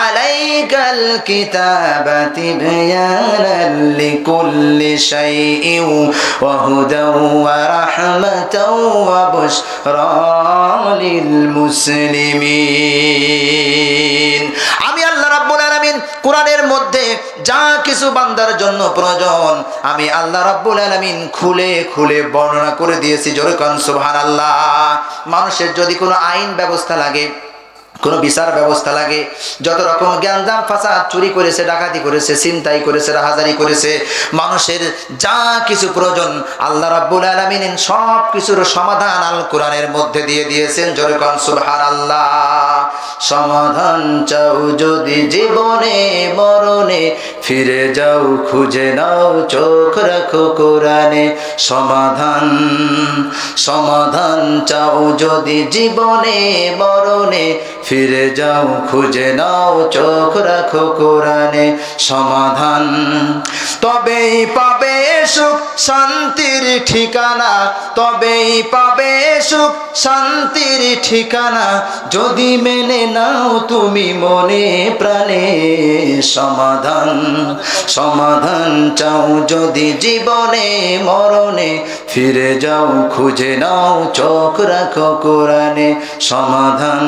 আলাইকাল কিতাবা তিবয়ানাল লিকুল্লি শাইইন ওয়া হুদাও ওয়া রাহমাতাও ওয়া বুশরা লিল মুসলিমিন। আমি আল্লাহ রাব্বুল আলামিন কোরআনের মধ্যে যা কিছু বান্দার জন্য প্রয়োজন আমি আল্লাহ রাব্বুল আলামিন খুলে খুলে বর্ণনা করে দিয়েছি। জোরে কোন সুবহানাল্লাহ। মানুষের যদি কোনো আইন ব্যবস্থা লাগে, কোনো বিচার ব্যবস্থা লাগে, যত রকম জ্ঞানদাম ফাসাদ, চুরি করেছে, ডাকাতি করেছে, ছিনতাই করেছে, রাহাজানি করেছে, মানুষের যা কিছু প্রয়োজন আল্লাহ রাব্বুল আলামিন সব কিছুর সমাধান আল কোরআনের মধ্যে দিয়ে দিয়েছেন। জোরে কোন সুবহানাল্লাহ। সমাধান চাও যদি জীবনে মরণে, ফিরে যাও খুঁজে নাও, চোখ রাখো কোরআনে। সমাধান, সমাধান চাও যদি জীবনে মরণে, ফিরে যাও খুঁজে নাও, চোখ রাখো কোরআনে। সমাধান, তবেই পাবে সুখ শান্তির ঠিকানা, তবেই পাবে সুখ শান্তির ঠিকানা, যদি মেনে নাও তুমি মনে প্রাণে। সমাধান, সমাধান চাও যদি জীবনে মরণে, ফিরে যাও খুঁজে নাও, চোখ রাখো কোরআনে। সমাধান,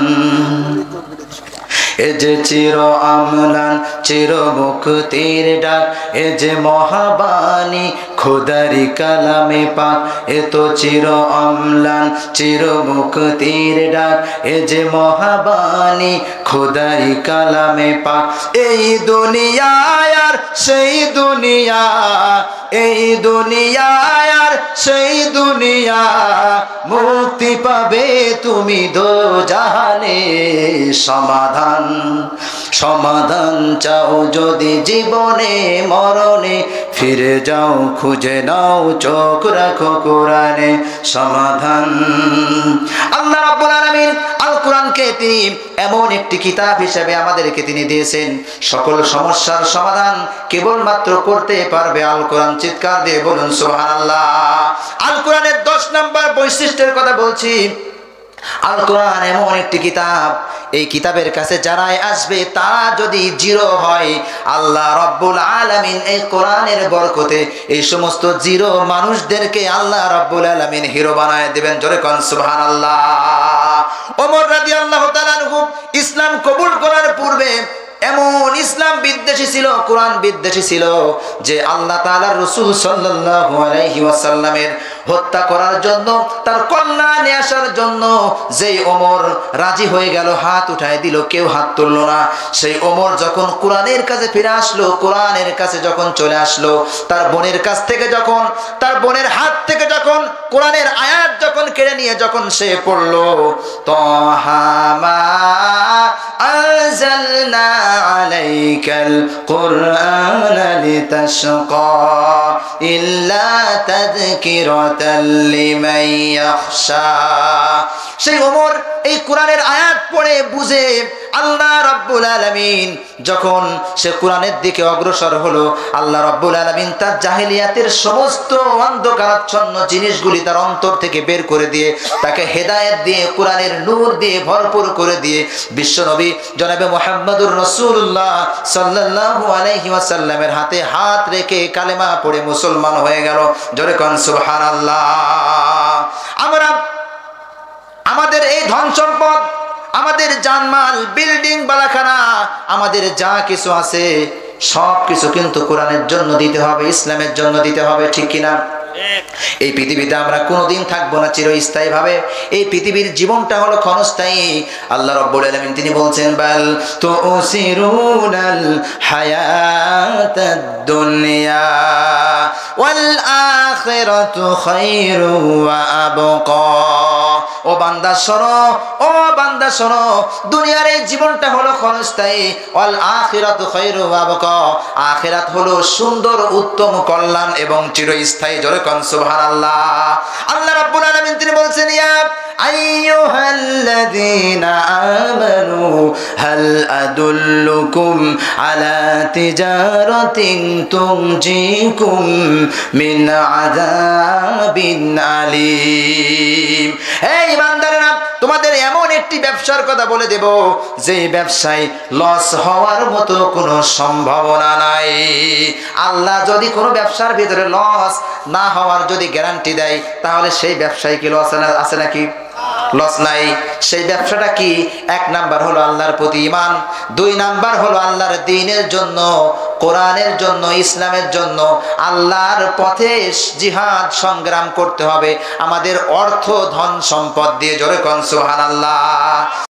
এ যে চির আমলান চির মুক্তির ডাক, এ যে মহাবাণী খোদারি কালামে পাক, এ তো চির আমলান চির মুক্তির ডাক, এ যে মহাবাণী খোদারি কালামে পাক। এই দুনিয়া আর সেই দুনিয়া, এই দুনিয়া আর সেই দুনিয়া, মুক্তি পাবে তুমি দোজাহানে। সমাধান, সমাধান চাও যদি জীবনে মরণে, ফিরে যাও খুঁজে নাও, চোখ রাখো কোরআনে। সমাধান, আল্লাহ রাব্বুল আলামিন আল কোরআনকে তিনি এমন একটি কিতাব হিসেবে আমাদেরকে তিনি দিয়েছেন, সকল সমস্যার সমাধান কেবলমাত্র করতে পারবে আল কোরআন। চিৎকার দিয়ে বলুন সুবহানাল্লাহ। আল কোরআনের 10 নম্বর বৈশিষ্ট্যের কথা বলছি। আল কোরআন এমন একটি কিতাব, এই কিতাবের কাছে যারাই আসবে তারা যদি জিরো হয়, আল্লাহ রাব্বুল আলামিন এই কোরআনের বরকতে এই সমস্ত জিরো মানুষদেরকে আল্লাহ রাব্বুল আলামিন হিরো বানায় দিবেন। জোরে কোন সুবহানাল্লাহ। ওমর রাদিয়াল্লাহু তাআলা আনহু ইসলাম কবুল করার পূর্বে এমন ইসলাম বিদ্বেষী ছিল, কোরআন বিদ্বেষী ছিল যে আল্লাহ তাআলার রাসূল সাল্লাল্লাহু আলাইহি ওয়াসাল্লামের হত্যা করার জন্য, তার কল্যাণে আসার জন্য যেই ওমর রাজি হয়ে গেল, হাত উঠায় দিল, কেউ হাত তুলল না। সেই ওমর যখন কোরআনের কাছে ফিরে আসলো, কোরআনের কাছে যখন চলে আসলো, তার বোনের কাছ থেকে যখন, তার বোনের হাত থেকে যখন কোরআনের আয়াত যখন কেড়ে নিয়ে যখন সে পড়লো, তাহা মা আনজালনা আলাইকাল কুরআনা লিতাশকা ইল্লা তাযকিরাতাল লিমান ইয়াখশা। সেই ওমর এই কোরআনের আয়াত পড়ে বুঝে আল্লাহ রাব্বুল আলামিন যখন সে কোরআনের দিকে অগ্রসর হলো, আল্লাহ রাব্বুল আলামিন তার জাহেলিয়াতের সমস্ত অন্ধকারাচ্ছন্ন জিনিসগুলি তার অন্তর থেকে বের করে দিয়ে তাকে হেদায়েত দিয়ে কোরআনের নূর দিয়ে ভরপুর করে দিয়ে বিশ্বনবী জনাবে মুহাম্মদুর রাসূলুল্লাহ সাল্লাল্লাহু আলাইহি ওয়াসাল্লামের হাতে হাত রেখে কালেমা পড়ে মুসলমান হয়ে গেল। জোরে কোন সুবহানাল্লাহ। আমরা আমাদের এই ধন সম্পদ, আমাদের জানমাল, বিল্ডিং, বালাখানা, আমাদের যা কিছু আছে সব কিছু কিন্তু কোরআনের জন্য দিতে হবে, ইসলামের জন্য দিতে হবে, ঠিক কিনা? এই পৃথিবীতে আমরা কোনোদিন থাকবো না চিরস্থায়ী ভাবে। এই পৃথিবীর জীবনটা হলো ক্ষণস্থায়ী। আল্লাহ রাব্বুল আলামিন তিনি বলছেন, বাল তুসিরুনাল হায়াতাদ দুনিয়া ওয়াল আখিরাতু খায়রু ওয়া আবকা। ও বান্দা শোনো, ও বান্দা শোনো, দুনিয়ার এই জীবনটা হলো ক্ষণস্থায়ী, ওয়াল আখিরাতু খায়রু ওয়া আবকা, আখিরাত হলো সুন্দর, উত্তম, কল্যাণ এবং চিরস্থায়ী। জোরে কোন সুবহানাল্লাহ। আল্লাহ রাব্বুল আলামিন তিনি বলছেন, ইয়া আইয়ুহাল্লাযীনা আমানু হাল আদুল্লুকুম আলা তিজারাতিন তুনজিকুম মিন আযাবিন আলীম। হে ঈমানদারেরা, তোমাদের এমন একটি ব্যবসার কথা বলে দেব যে ব্যবসায় লস হওয়ার মতো কোনো সম্ভাবনা নাই। আল্লাহ যদি কোনো ব্যবসার ভিতরে লস না হওয়ার যদি গ্যারান্টি দেয়, তাহলে সেই ব্যবসায় কি লস আছে নাকি? লস নাই। সেই ব্যবসাটা কি? এক নাম্বার হলো আল্লাহর প্রতি ঈমান, দুই নাম্বার হলো আল্লাহর দ্বীনের জন্য, কোরআনের জন্য, ইসলামের জন্য আল্লাহর পথে জিহাদ সংগ্রাম করতে হবে আমাদের অর্থ, ধন, সম্পদ দিয়ে। জোরে কোন সুবহানাল্লাহ।